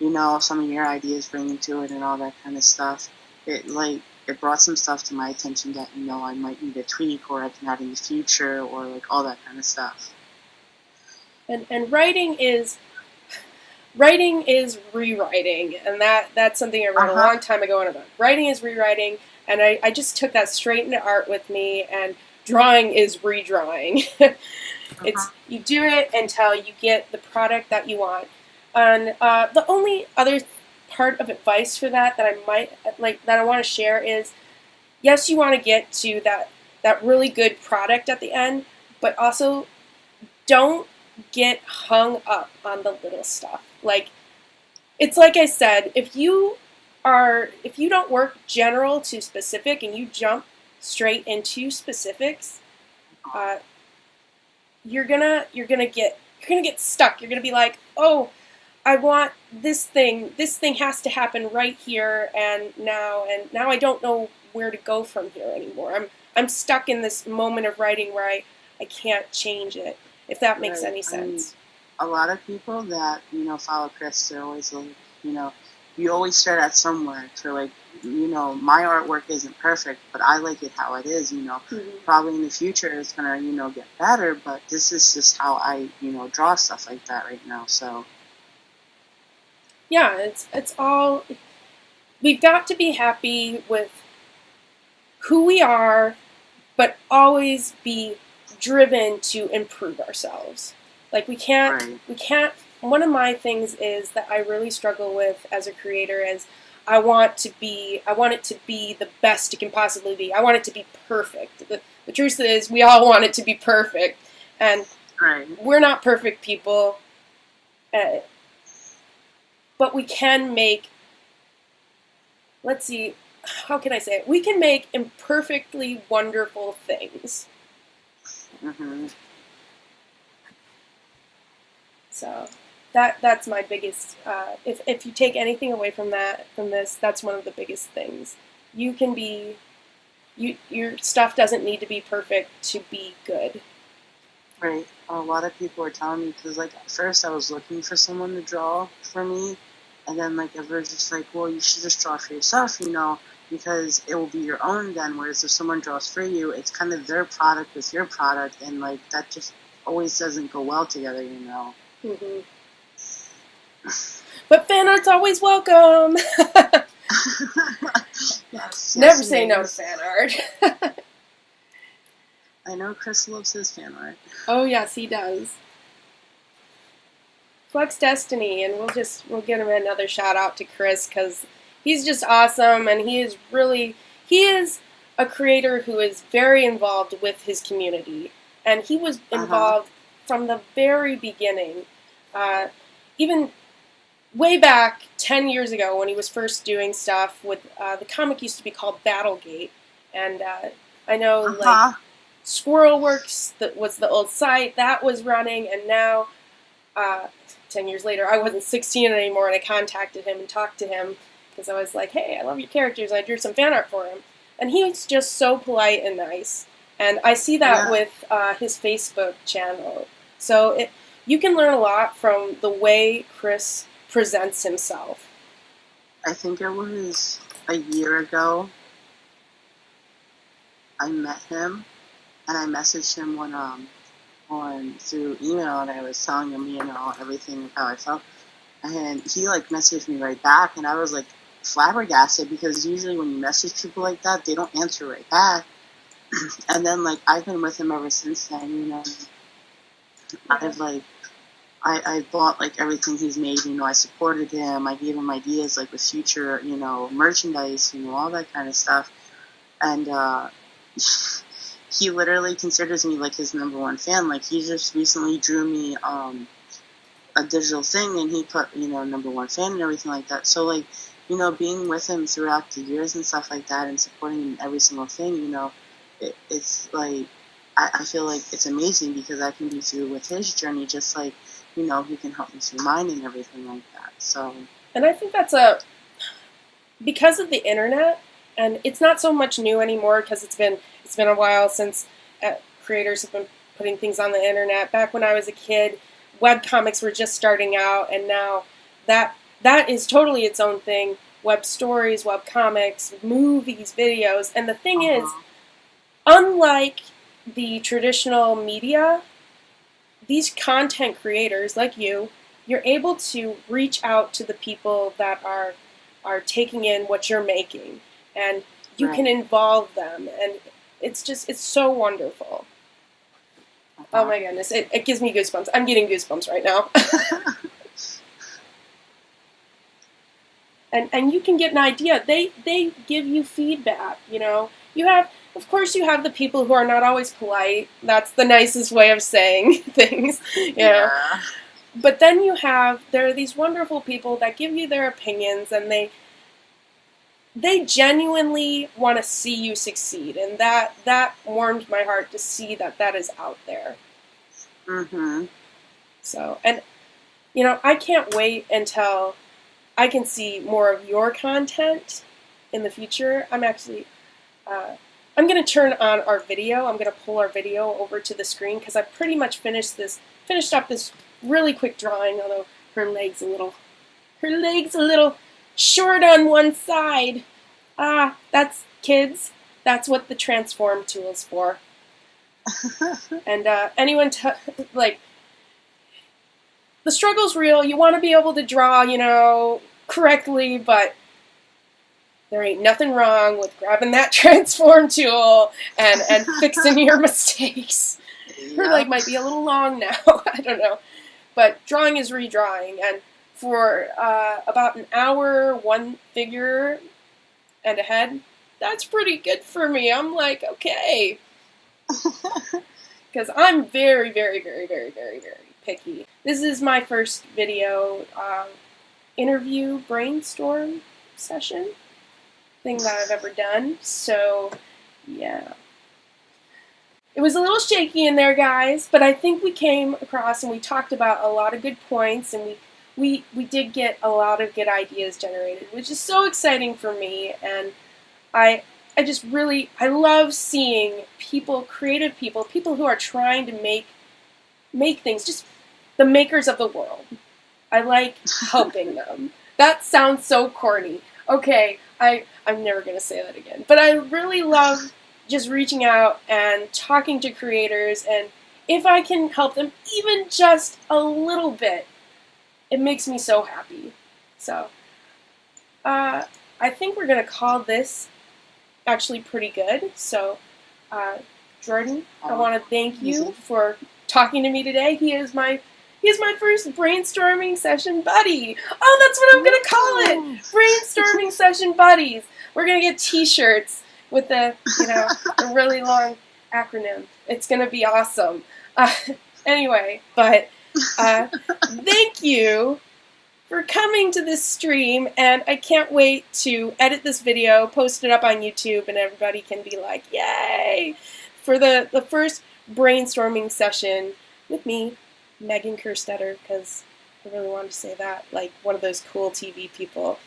Speaker 2: you know, some of your ideas bringing to it and all that kind of stuff. It brought some stuff to my attention that, you know, I might need to tweak, or I can add in the future, or like all that kind of stuff.
Speaker 1: And writing is rewriting, and that's something I read a long time ago in a book. Writing is rewriting, and I just took that straight into art with me, and drawing is redrawing. It's you do it until you get the product that you want. And the only other part of advice for that I might that I want to share is, yes, you want to get to that really good product at the end, but also don't get hung up on the little stuff. Like, it's like I said, if you don't work general to specific and you jump straight into specifics, you're gonna get stuck. You're gonna be like, oh, I want this thing. This thing has to happen right here and now I don't know where to go from here anymore. I'm stuck in this moment of writing where I can't change it, if that makes any sense.
Speaker 2: I mean, a lot of people that, you know, follow Chris, they're always like, you know, you always start at somewhere. So like, you know, my artwork isn't perfect, but I like it how it is, you know. Probably in the future it's gonna, you know, get better, but this is just how I, you know, draw stuff like that right now. So
Speaker 1: yeah, it's all, we've got to be happy with who we are, but always be driven to improve ourselves. Like we can't, one of my things is that I really struggle with as a creator is I want it to be the best it can possibly be. I want it to be perfect. The truth is we all want it to be perfect, and we're not perfect people. But we can make, let's see, how can I say it? We can make imperfectly wonderful things. So, that's my biggest, if you take anything away from this, that's one of the biggest things. You can be, your stuff doesn't need to be perfect to be good.
Speaker 2: Right. A lot of people are telling me, because, like, at first I was looking for someone to draw for me, and then, like, everyone's just like, well, you should just draw for yourself, because it will be your own then, whereas if someone draws for you, it's kind of their product with your product, and, like, that just always doesn't go well together,
Speaker 1: Mm-hmm. But fan art's always welcome!
Speaker 2: Yes,
Speaker 1: Never say no to fan art.
Speaker 2: I know Chris loves his fan art.
Speaker 1: Oh yes, he does. Flex Destiny, and we'll give him another shout out to Chris, because he's just awesome, and he is a creator who is very involved with his community, and he was involved from the very beginning, even way back 10 years ago when he was first doing stuff with, the comic used to be called Battlegate, and I know, like, Squirrel Works, that was the old site, that was running, and now, 10 years later, I wasn't 16 anymore, and I contacted him and talked to him, because I was like, hey, I love your characters, and I drew some fan art for him. And he was just so polite and nice, and I see that with his Facebook channel. So you can learn a lot from the way Chris presents himself.
Speaker 2: I think it was a year ago I met him, and I messaged him through email, and I was telling him, everything how I felt, and he, like, messaged me right back, and I was, like, flabbergasted, because usually when you message people like that, they don't answer right back. And then, like, I've been with him ever since then, I've, like, I bought, like, everything he's made, I supported him, I gave him ideas, like, with future, merchandise, all that kind of stuff, and, he literally considers me, like, his number one fan. Like, he just recently drew me a digital thing, and he put, number one fan and everything like that. So, like, being with him throughout the years and stuff like that, and supporting him in every single thing, it's, like, I feel like it's amazing, because I can be through with his journey, just like, he can help me through mine and everything like that. So.
Speaker 1: And I think that's because of the internet, and it's not so much new anymore, because it's been a while since creators have been putting things on the internet. Back when I was a kid, webcomics were just starting out, and now that is totally its own thing. Web stories, webcomics, movies, videos. And the thing is, unlike the traditional media, these content creators like you're able to reach out to the people that are taking in what you're making, and you can involve them, and it's so wonderful. Oh my goodness, it gives me goosebumps. I'm getting goosebumps right now. And you can get an idea. They give you feedback, You have, of course, you have the people who are not always polite. That's the nicest way of saying things,
Speaker 2: Yeah.
Speaker 1: But then there are these wonderful people that give you their opinions, and they genuinely want to see you succeed, and that warmed my heart to see that is out there.
Speaker 2: Mm-hmm.
Speaker 1: So, and, I can't wait until I can see more of your content in the future. I'm actually, I'm going to turn on our video. I'm going to pull our video over to the screen, because I pretty much finished up this really quick drawing, although her leg's a little short on one side. That's kids. That's what the transform tool is for. And anyone the struggle's real. You want to be able to draw, correctly, but there ain't nothing wrong with grabbing that transform tool and fixing your mistakes.
Speaker 2: Yep.
Speaker 1: Her leg might be a little long now. I don't know. But drawing is redrawing, and for about an hour, one figure and a head, that's pretty good for me. I'm like, okay. Because I'm very, very, very, very, very, very picky. This is my first video interview brainstorm session thing that I've ever done, so yeah. It was a little shaky in there, guys, but I think we came across and we talked about a lot of good points, and we did get a lot of good ideas generated, which is so exciting for me. And I just really, I love seeing people, creative people, people who are trying to make things, just the makers of the world. I like helping them. That sounds so corny. Okay, I'm never going to say that again. But I really love just reaching out and talking to creators, and if I can help them even just a little bit, it makes me so happy. So, I think we're going to call this actually pretty good. So, Jordan, I want to thank you for talking to me today. He is my first brainstorming session buddy. Oh, that's what I'm going to call it. Brainstorming session buddies. We're going to get t-shirts with a really long acronym. It's going to be awesome. Anyway, but thank you for coming to this stream, and I can't wait to edit this video, post it up on YouTube, and everybody can be like, yay, for the first brainstorming session with me, Megan Kerstetter, because I really wanted to say that, like one of those cool TV people.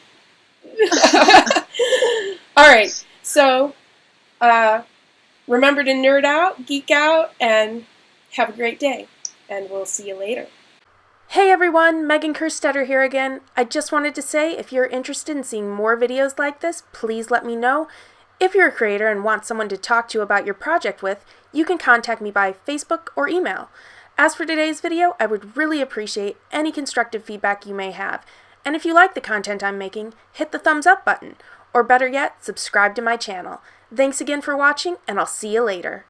Speaker 1: Alright, so remember to nerd out, geek out, and have a great day. And we'll see you later. Hey everyone, Megan Kerstetter here again. I just wanted to say, if you're interested in seeing more videos like this, please let me know. If you're a creator and want someone to talk to about your project with, you can contact me by Facebook or email. As for today's video, I would really appreciate any constructive feedback you may have. And if you like the content I'm making, hit the thumbs up button. Or better yet, subscribe to my channel. Thanks again for watching, and I'll see you later.